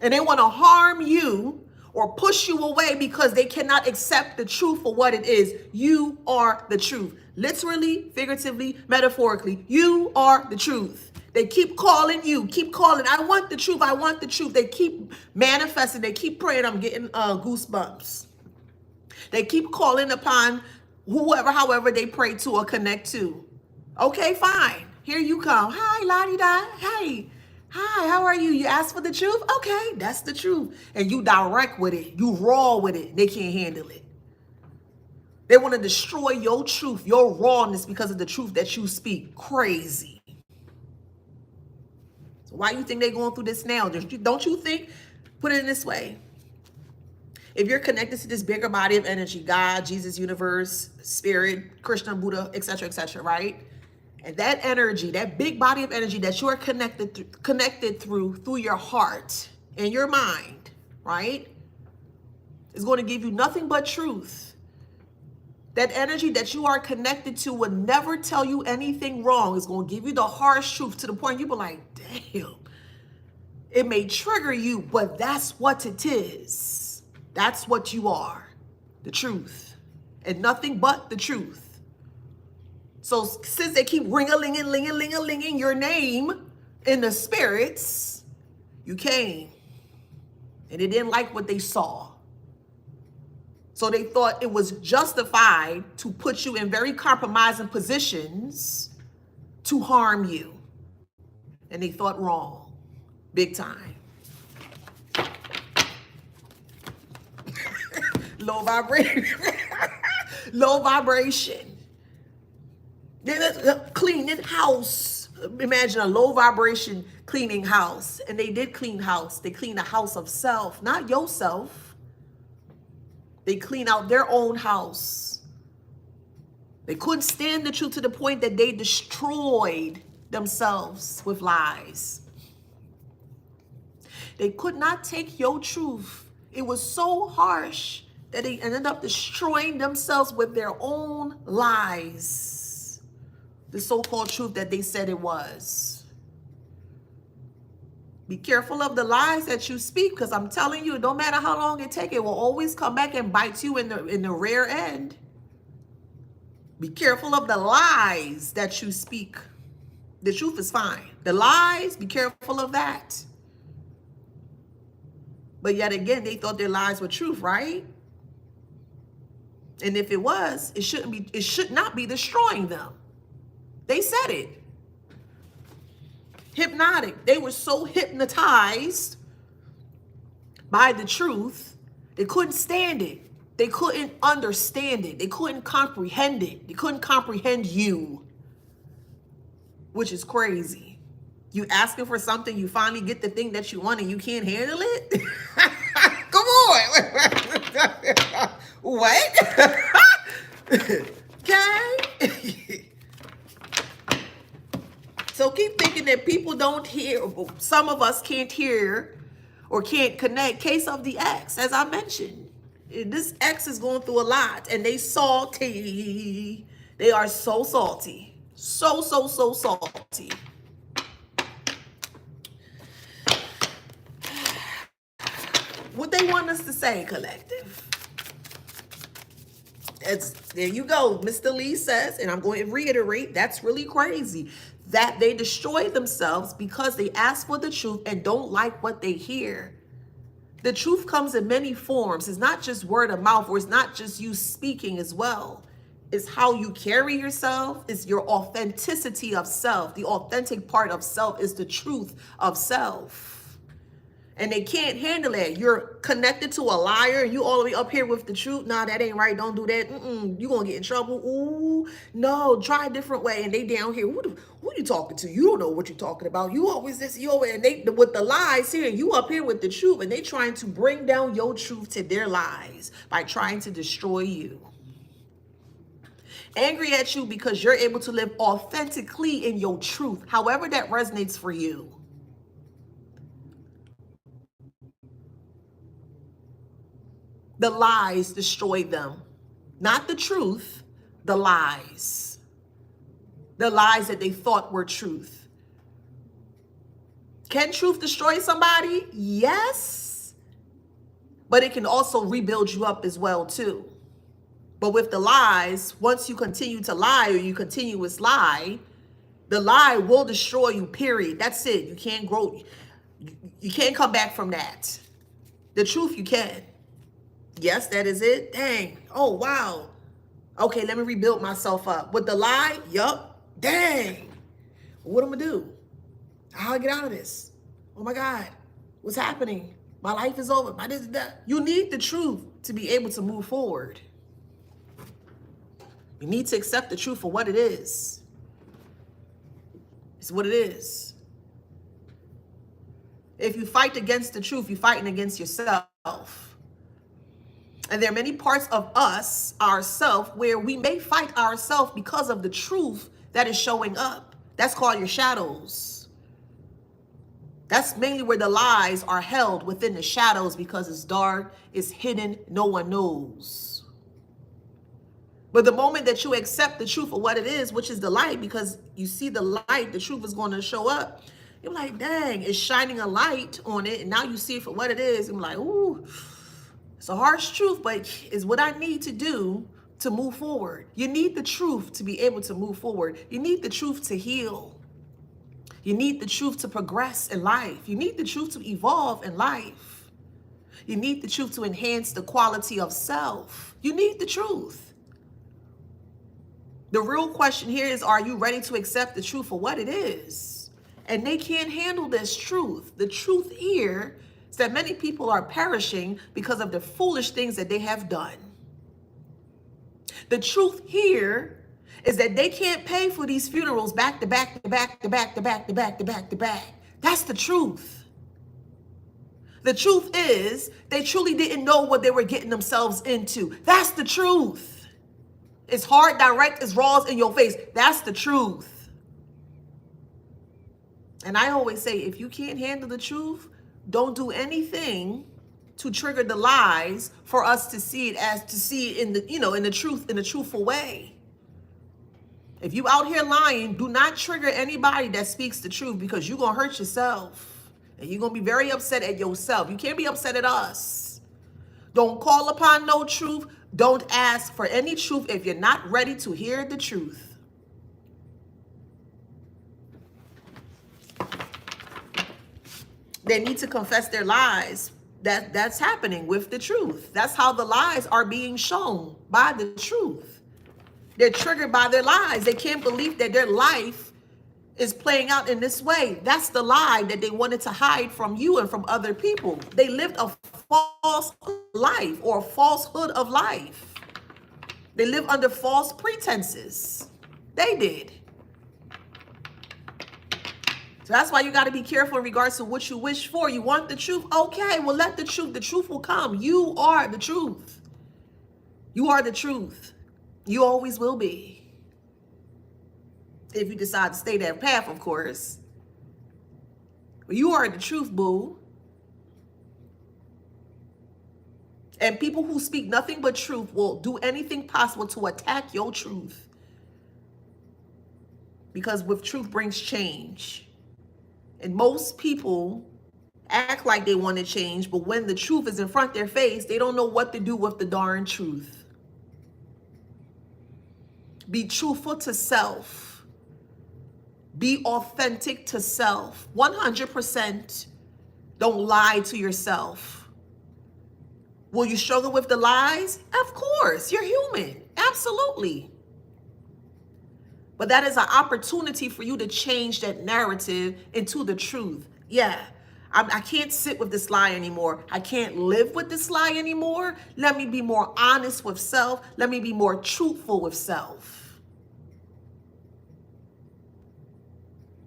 And they want to harm you or push you away because they cannot accept the truth for what it is. You are the truth. Literally, figuratively, metaphorically, you are the truth. They keep calling you, keep calling. I want the truth. I want the truth. They keep manifesting. They keep praying. I'm getting goosebumps. They keep calling upon whoever, however they pray to or connect to. Okay, fine. Here you come. Hi, la-di-da. Hey. Hi, how are you? You asked for the truth? Okay, that's the truth. And you direct with it. You raw with it. They can't handle it. They want to destroy your truth, your rawness, because of the truth that you speak. Crazy. So why you think they're going through this now? Don't you think? Put it in this way. If you're connected to this bigger body of energy, God, Jesus, universe, spirit, Krishna, Buddha, etc., right? And that energy, that big body of energy that you are connected through your heart and your mind, right, is going to give you nothing but truth. That energy that you are connected to will never tell you anything wrong. It's going to give you the harsh truth to the point you be like, damn, it may trigger you, but that's what it is. That's what you are, the truth, and nothing but the truth. So since they keep ring-a-ling-a-ling-a-ling-a-linging your name in the spirits, you came. And they didn't like what they saw. So they thought it was justified to put you in very compromising positions to harm you. And they thought wrong. Big time. Low vibration. Low vibration. They're cleaning house. Imagine a low vibration cleaning house. And they did clean house. They cleaned the house of self, not yourself. They clean out their own house. They couldn't stand the truth to the point that they destroyed themselves with lies. They could not take your truth. It was so harsh that they ended up destroying themselves with their own lies. The so-called truth that they said it was. Be careful of the lies that you speak, because I'm telling you, no matter how long it takes, it will always come back and bite you in the rear end. Be careful of the lies that you speak. The truth is fine. The lies, be careful of that. But yet again, they thought their lies were truth, right? And if it was, it should not be destroying them. They said it. Hypnotic. They were so hypnotized by the truth, they couldn't stand it. They couldn't understand it. They couldn't comprehend it. They couldn't comprehend you, which is crazy. You asking for something, you finally get the thing that you want and you can't handle it? Come on. What? Okay. So keep thinking that people don't hear, some of us can't hear or can't connect. Case of the ex, as I mentioned. This ex is going through a lot and they salty. They are so salty. So salty. What they want us to say, collective. There you go. Mr. Lee says, and I'm going to reiterate, that's really crazy, that they destroy themselves because they ask for the truth and don't like what they hear. The truth comes in many forms. It's not just word of mouth, or it's not just you speaking as well. It's how you carry yourself. It's your authenticity of self. The authentic part of self is the truth of self. And they can't handle it. You're connected to a liar and you all the way up here with the truth. Nah, that ain't right. Don't do that. You're going to get in trouble. Ooh, no, try a different way. And they down here, who you talking to? You don't know what you're talking about. You always this, you always, and they, with the lies here, you up here with the truth. And they trying to bring down your truth to their lies by trying to destroy you. Angry at you because you're able to live authentically in your truth, however that resonates for you. The lies destroy them. Not the truth, the lies. The lies that they thought were truth. Can truth destroy somebody? Yes. But it can also rebuild you up as well too. But with the lies, once you continue to lie or you continuous lie, the lie will destroy you, period. That's it. You can't grow. You can't come back from that. The truth you can. Yes, that is it. Dang. Oh, wow. Okay, let me rebuild myself up. With the lie, yup. Dang. What am I gonna do? How do I get out of this? Oh my God. What's happening? My life is over. My this and that. You need the truth to be able to move forward. You need to accept the truth for what it is. It's what it is. If you fight against the truth, you're fighting against yourself. And there are many parts of us, ourself, where we may fight ourselves because of the truth that is showing up. That's called your shadows. That's mainly where the lies are held, within the shadows, because it's dark, it's hidden, no one knows. But the moment that you accept the truth of what it is, which is the light, because you see the light, the truth is going to show up. You're like, dang, it's shining a light on it. And now you see it for what it is. I'm like, ooh. It's a harsh truth, but it's what I need to do to move forward. You need the truth to be able to move forward. You need the truth to heal. You need the truth to progress in life. You need the truth to evolve in life. You need the truth to enhance the quality of self. You need the truth. The real question here is, are you ready to accept the truth for what it is? And they can't handle this truth. The truth here is that many people are perishing because of the foolish things that they have done. The truth here is that they can't pay for these funerals back to back to back to back to back to back to back to back. That's the truth. The truth is they truly didn't know what they were getting themselves into. That's the truth. It's hard, direct, it's raw in your face. That's the truth. And I always say, if you can't handle the truth, don't do anything to trigger the lies for us to see it as to see it in the, in the truth, in a truthful way. If you out here lying, do not trigger anybody that speaks the truth, because you're going to hurt yourself. And you're going to be very upset at yourself. You can't be upset at us. Don't call upon no truth. Don't ask for any truth if you're not ready to hear the truth. They need to confess their lies. That's happening with the truth. That's how the lies are being shown, by the truth. They're triggered by their lies. They can't believe that their life is playing out in this way. That's the lie that they wanted to hide from you and from other people. They lived a false life, or a falsehood of life. They live under false pretenses. They did. So that's why you got to be careful in regards to what you wish for. You want the truth? Okay, well, let the truth will come. You are the truth. You are the truth. You always will be. If you decide to stay that path, of course. But you are the truth, boo. And people who speak nothing but truth will do anything possible to attack your truth. Because with truth brings change. And most people act like they want to change, but when the truth is in front of their face, they don't know what to do with the darn truth. Be truthful to self. Be authentic to self. 100%. Don't lie to yourself. Will you struggle with the lies? Of course, you're human. Absolutely. But that is an opportunity for you to change that narrative into the truth. Yeah, I can't sit with this lie anymore. I can't live with this lie anymore. Let me be more honest with self. Let me be more truthful with self.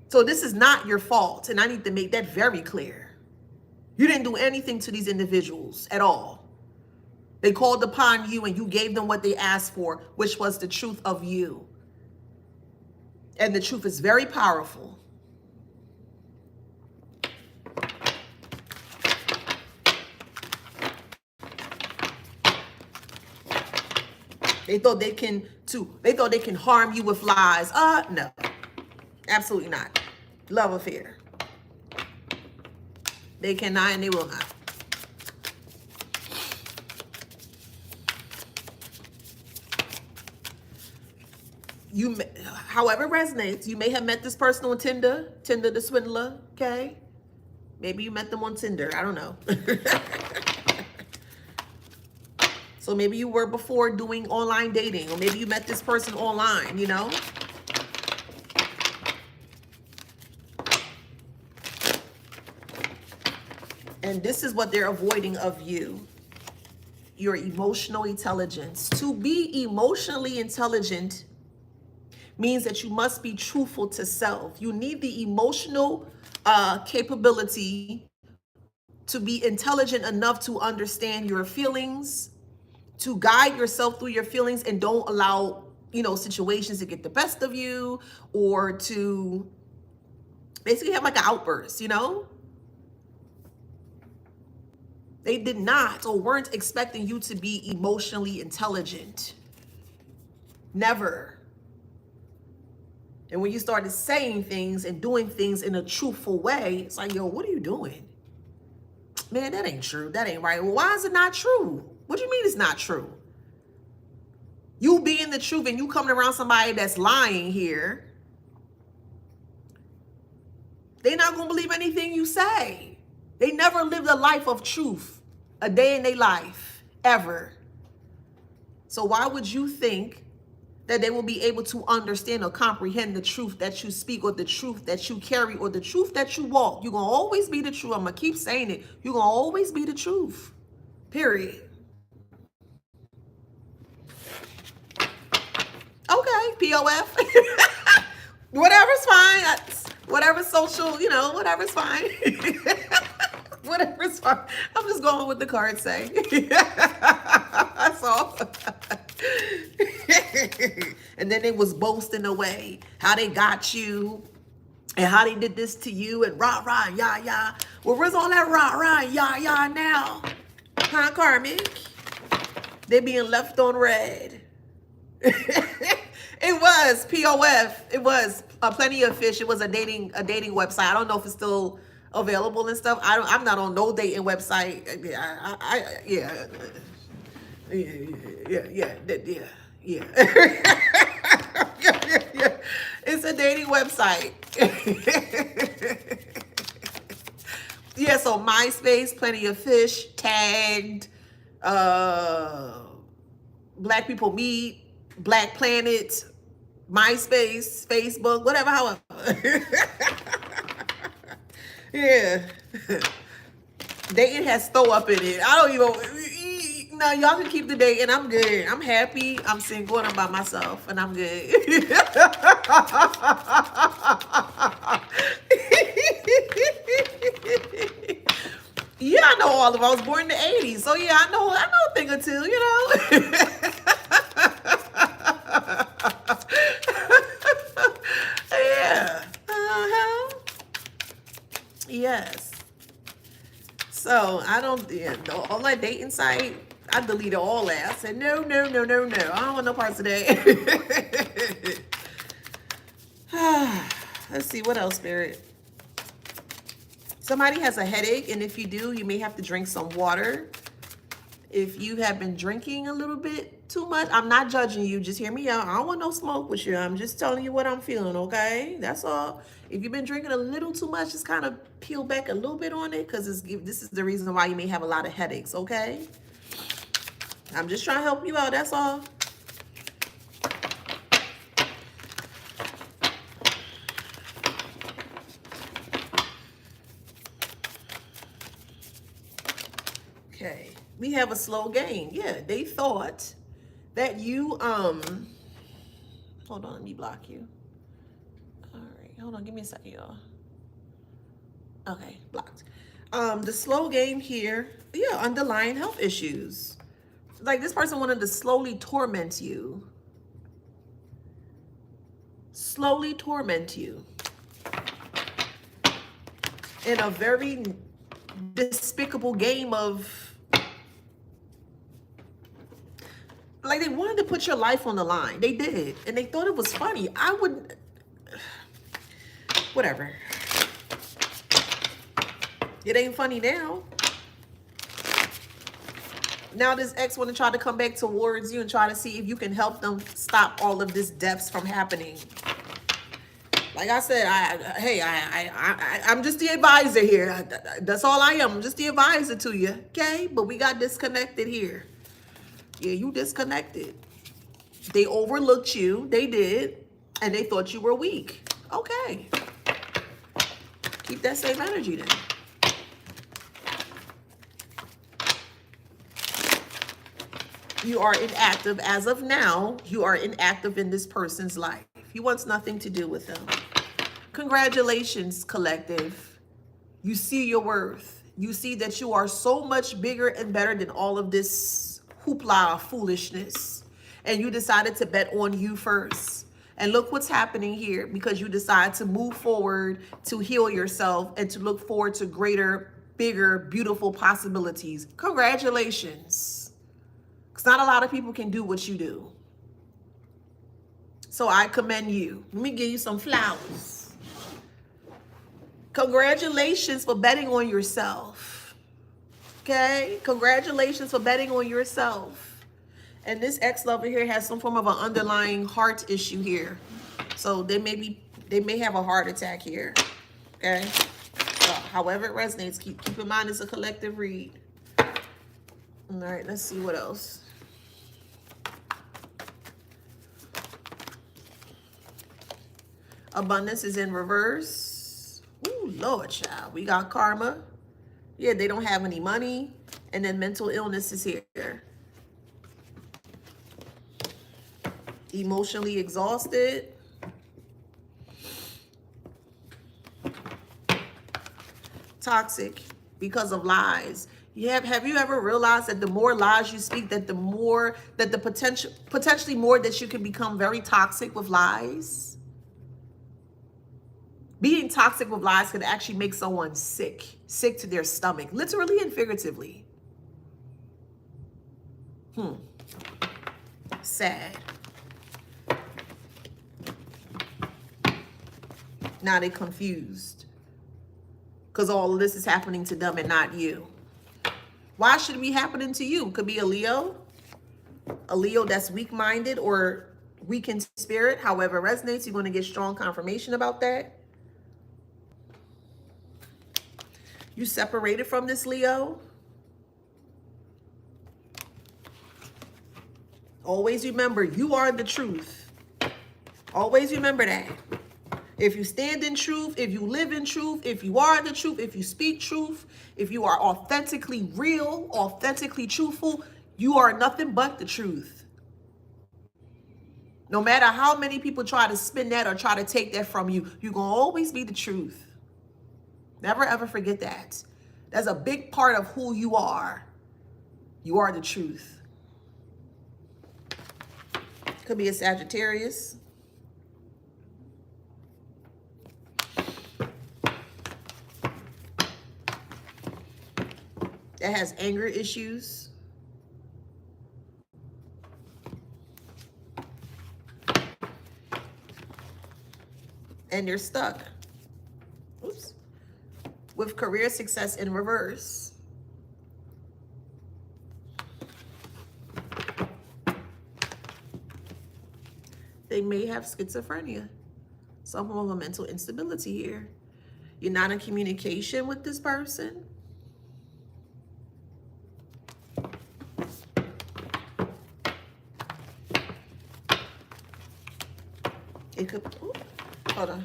So this is not your fault, and I need to make that very clear. You didn't do anything to these individuals at all. They called upon you and you gave them what they asked for, which was the truth of you. And the truth is very powerful. They thought they can harm you with lies. No. Absolutely not. Love affair. They cannot and they will not. However it resonates, you may have met this person on Tinder the swindler, okay? Maybe you met them on Tinder, I don't know. So maybe you were before doing online dating, or maybe you met this person online, you know? And this is what they're avoiding of you. Your emotional intelligence. To be emotionally intelligent means that you must be truthful to self. You need the emotional capability to be intelligent enough to understand your feelings, to guide yourself through your feelings, and don't allow, situations to get the best of you, or to basically have like an outburst, They did not or weren't expecting you to be emotionally intelligent. Never. And when you started saying things and doing things in a truthful way, it's like, yo, what are you doing? Man, that ain't true. That ain't right. Well, why is it not true? What do you mean it's not true? You being the truth and you coming around somebody that's lying here, they're not going to believe anything you say. They never lived a life of truth, a day in their life, ever. So why would you think that they will be able to understand or comprehend the truth that you speak, or the truth that you carry, or the truth that you walk? You're going to always be the truth. I'm going to keep saying it. You're going to always be the truth. Period. Okay, POF. Whatever's fine. Whatever's social, whatever's fine. Whatever's fine. I'm just going with the cards say. That's all. And then they was boasting away how they got you and how they did this to you, and rah, rah, yah, yah. Well, where's all that rah, rah, yah, yah now? Huh, Karmic? They being left on red. It was POF. It was Plenty of Fish. It was a dating website. I don't know if it's still available and stuff. I'm not on no dating website. Yeah. It's a dating website. Yeah, so MySpace, Plenty of Fish, Tagged, Black People Meet, Black Planet, MySpace, Facebook, whatever, however. Yeah. Dating has throw up in it. I don't even, no, y'all can keep the dating. I'm good. I'm happy. I'm single and I'm by myself and I'm good. Yeah, I know all of them. I was born in the 80s. So yeah, I know a thing or two, Yeah. Uh-huh. Yes. So I don't, all that dating site, I deleted all that. I said, no. I don't want no parts of that. Let's see, what else, Spirit? Somebody has a headache, and if you do, you may have to drink some water. If you have been drinking a little bit too much, I'm not judging you. Just hear me out. I don't want no smoke with you. I'm just telling you what I'm feeling, okay? That's all. If you've been drinking a little too much, just kind of peel back a little bit on it, because this is the reason why you may have a lot of headaches, okay? I'm just trying to help you out. That's all. Okay, we have a slow gain. Yeah, they thought that you, hold on, let me block you. All right, hold on, give me a second, y'all. Okay, blocked. The slow game here, yeah, underlying health issues. Like this person wanted to slowly torment you. Slowly torment you. In a very despicable game of, like they wanted to put your life on the line. They did. And they thought it was funny. I wouldn't, whatever. It ain't funny now. Now this ex want to try to come back towards you and try to see if you can help them stop all of this deaths from happening. Like I said, I'm just the advisor here. That's all I am. I'm just the advisor to you, okay? But we got disconnected here. Yeah, you disconnected. They overlooked you. They did. And they thought you were weak. Okay. Keep that same energy then. You are inactive. As of now, you are inactive in this person's life. He wants nothing to do with them. Congratulations, collective. You see your worth. You see that you are so much bigger and better than all of this hoopla foolishness. And you decided to bet on you first. And look what's happening here, because you decide to move forward, to heal yourself, and to look forward to greater, bigger, beautiful possibilities. Congratulations. Because not a lot of people can do what you do. So I commend you. Let me give you some flowers. Congratulations for betting on yourself. Okay? Congratulations for betting on yourself. And this ex-lover here has some form of an underlying heart issue here. So they may have a heart attack here. Okay? So however it resonates, keep in mind it's a collective read. All right, let's see what else. Abundance is in reverse. Ooh, Lord, child. We got karma. Yeah, they don't have any money. And then mental illness is here. Emotionally exhausted. Toxic because of lies. Have you ever realized that the more lies you speak, that the more that the potentially more that you can become very toxic with lies? Being toxic with lies can actually make someone sick to their stomach, literally and figuratively. Sad. Now they're confused because all of this is happening to them and not you. Why should it be happening to you? Could be a Leo that's weak-minded or weak in spirit. However it resonates, you're going to get strong confirmation about that. You separated from this Leo. Always remember, you are the truth. Always remember that. If you stand in truth, if you live in truth, if you are the truth, if you speak truth, if you are authentically real, authentically truthful, you are nothing but the truth. No matter how many people try to spin that or try to take that from you, you're going to always be the truth. Never, ever forget that. That's a big part of who you are. You are the truth. Could be a Sagittarius. That has anger issues. And they're stuck. Oops. With career success in reverse. They may have schizophrenia. Some form of a mental instability here. You're not in communication with this person. It could, ooh, hold on.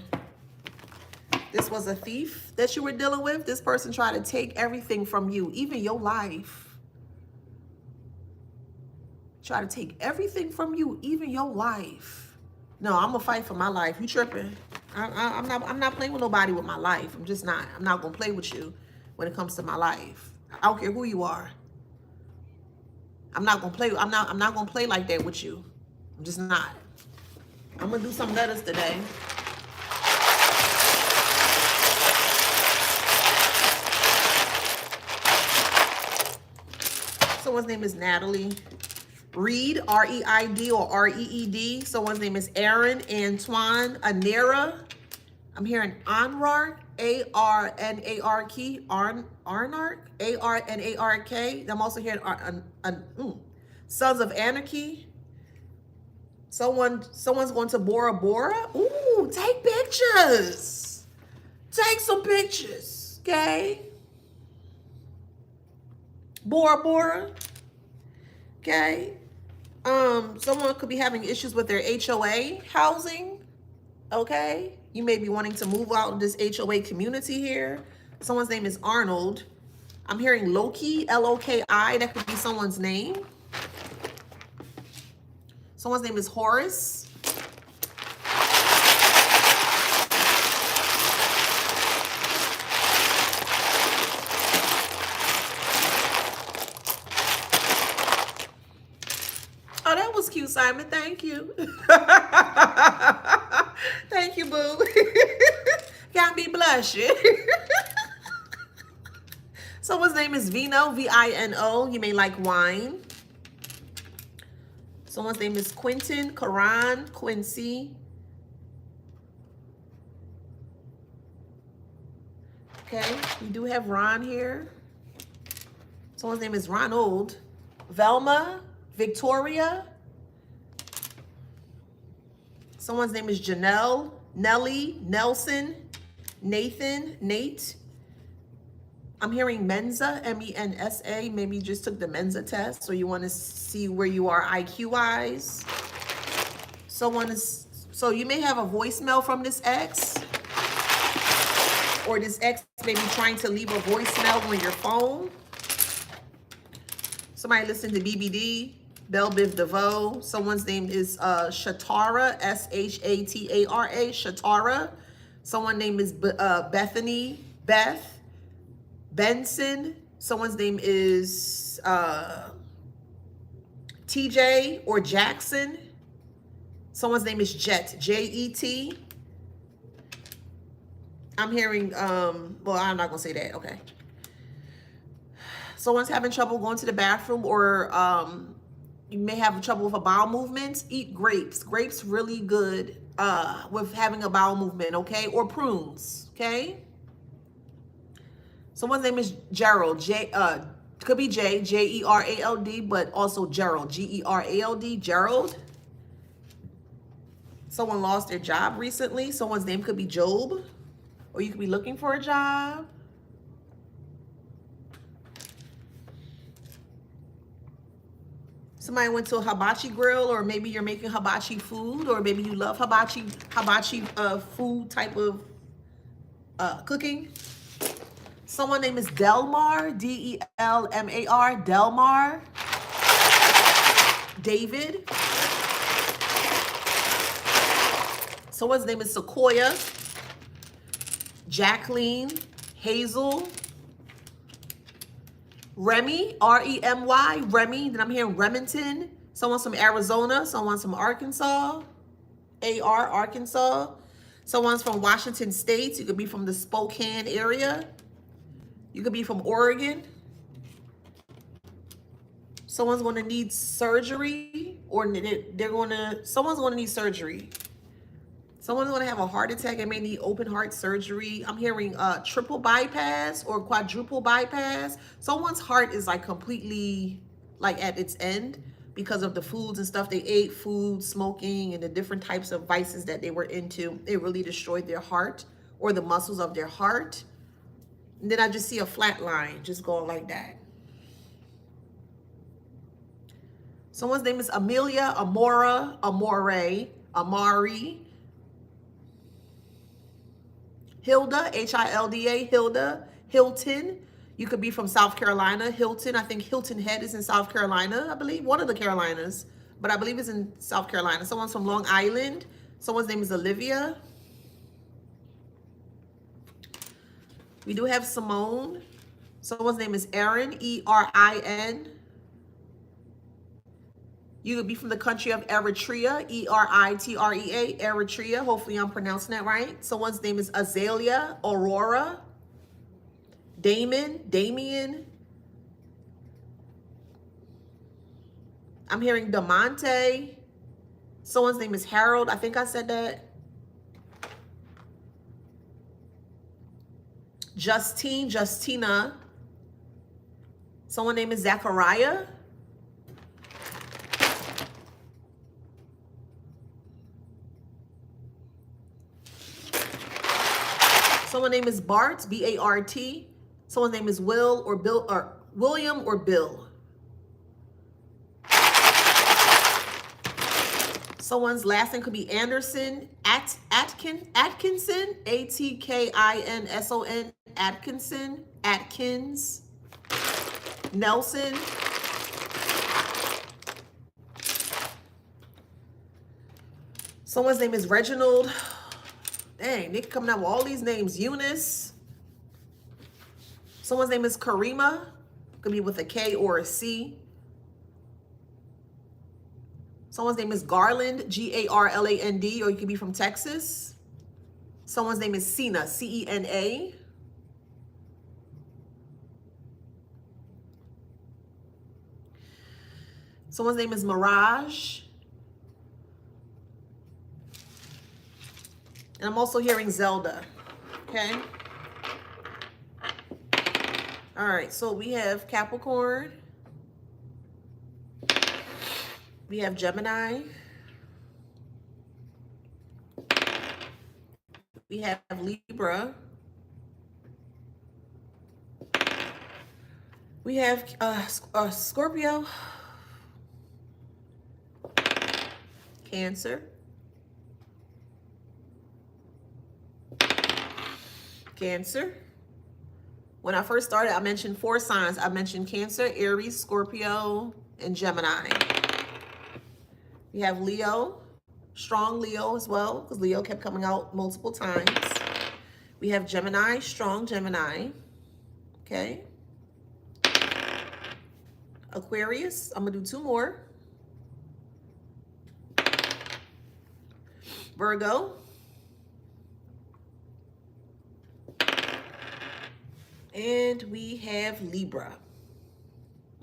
This was a thief that you were dealing with. This person tried to take everything from you, even your life. Try to take everything from you, even your life. No, I'm gonna fight for my life. You tripping? I'm not playing with nobody with my life. I'm just not. I'm not gonna play with you when it comes to my life. I don't care who you are. I'm not gonna play. I'm not gonna play like that with you. I'm just not. I'm gonna do some letters today. Someone's name is Natalie. Reed, R-E-I-D or R-E-E-D. Someone's name is Aaron, Antoine, Anera. I'm hearing Anrark, A-R-N-A-R-K, Arnark, A-R-N-A-R-K. I'm also hearing Sons of Anarchy. Someone's going to Bora Bora. Ooh, take pictures. Take some pictures, okay? Bora Bora, okay? Someone could be having issues with their HOA housing, okay? You may be wanting to move out of this HOA community here. Someone's name is Arnold. I'm hearing Loki, L-O-K-I. That could be someone's name. Someone's name is Horace. Oh, that was cute, Simon. Thank you. Thank you, boo. Got me blushing. Someone's name is Vino, V-I-N-O. You may like wine. Someone's name is Quentin, Karan, Quincy. Okay, we do have Ron here. Someone's name is Ronald. Velma, Victoria. Someone's name is Janelle, Nellie, Nelson, Nathan, Nate. I'm hearing Mensa, M-E-N-S-A. Maybe you just took the Mensa test, so you want to see where you are IQ-wise. So you may have a voicemail from this ex, or this ex may be trying to leave a voicemail on your phone. Somebody listened to BBD, Belle Biv DeVoe. Someone's name is Shatara, S-H-A-T-A-R-A, Shatara. Someone's name is Bethany, Beth. Benson. Someone's name is TJ or Jackson. Someone's name is Jet, J-E-T. I'm hearing, well, I'm not gonna say that, okay. Someone's having trouble going to the bathroom, or you may have trouble with a bowel movement. Eat grapes. Grapes really good with having a bowel movement, okay? Or prunes, okay? Someone's name is Gerald, could be J, J-E-R-A-L-D, but also Gerald, G-E-R-A-L-D, Gerald. Someone lost their job recently. Someone's name could be Job, or you could be looking for a job. Somebody went to a hibachi grill, or maybe you're making hibachi food, or maybe you love hibachi food type of cooking. Someone name is Delmar, D-E-L-M-A-R, Delmar. David. Someone's name is Sequoia. Jacqueline, Hazel. Remy, R-E-M-Y, Remy. Then I'm hearing Remington. Someone's from Arizona. Someone's from Arkansas. A-R, Arkansas. Someone's from Washington State. You could be from the Spokane area. You could be from Oregon. Someone's going to need surgery, or someone's going to need surgery. Someone's going to have a heart attack and may need open heart surgery. I'm hearing triple bypass or quadruple bypass. Someone's heart is like completely like at its end because of the foods and stuff they ate, food, smoking, and the different types of vices that they were into. It really destroyed their heart or the muscles of their heart. And then I just see a flat line just going like that. Someone's name is Amelia, Amora, Amore, Amari. Hilda, H-I-L-D-A, Hilda, Hilton. You could be from South Carolina, Hilton. I think Hilton Head is in South Carolina, I believe. One of the Carolinas, but I believe it's in South Carolina. Someone's from Long Island. Someone's name is Olivia. We do have Simone. Someone's name is Erin, E-R-I-N. You could be from the country of Eritrea, E-R-I-T-R-E-A, Eritrea. Hopefully I'm pronouncing that right. Someone's name is Azalea, Aurora. Damien. I'm hearing Damonte. Someone's name is Harold. I think I said that. Justina. Someone name is Zachariah. Someone name is Bart, B-A-R-T. Someone's name is Will or Bill, or William or Bill. Someone's last name could be Anderson, Atkinson, A-T-K-I-N-S-O-N, Atkins, Nelson. Someone's name is Reginald. Dang, they coming out with all these names. Eunice. Someone's name is Karima. Could be with a K or a C. Someone's name is Garland, G-A-R-L-A-N-D, or you could be from Texas. Someone's name is Cena, C-E-N-A. Someone's name is Mirage. And I'm also hearing Zelda, okay? All right, so we have Capricorn. We have Gemini. We have Libra. We have Scorpio. Cancer. When I first started, I mentioned 4 signs. I mentioned Cancer, Aries, Scorpio, and Gemini. We have Leo, strong Leo as well, because Leo kept coming out multiple times. We have Gemini, strong Gemini. Okay. Aquarius, I'm going to do 2 more. Virgo. And we have Libra.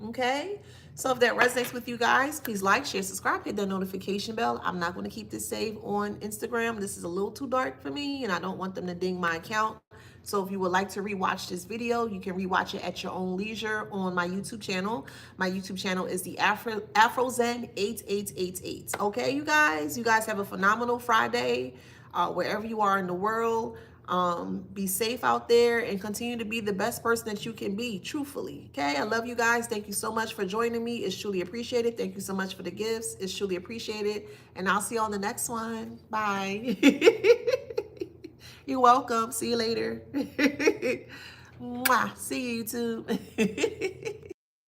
Okay, so if that resonates with you guys, please like, share, subscribe, hit that notification bell. I'm not going to keep this saved on Instagram. This is a little too dark for me, and I don't want them to ding my account. So if you would like to rewatch this video, you can rewatch it at your own leisure on my YouTube channel. My YouTube channel is the AfroZen8888. Okay, you guys have a phenomenal Friday wherever you are in the world. Be safe out there and continue to be the best person that you can be, truthfully. Okay, I love you guys. Thank you so much for joining me. It's truly appreciated. Thank you so much for the gifts. It's truly appreciated. And I'll see you on the next one. Bye. You're welcome. See you later. Mwah. See you, YouTube.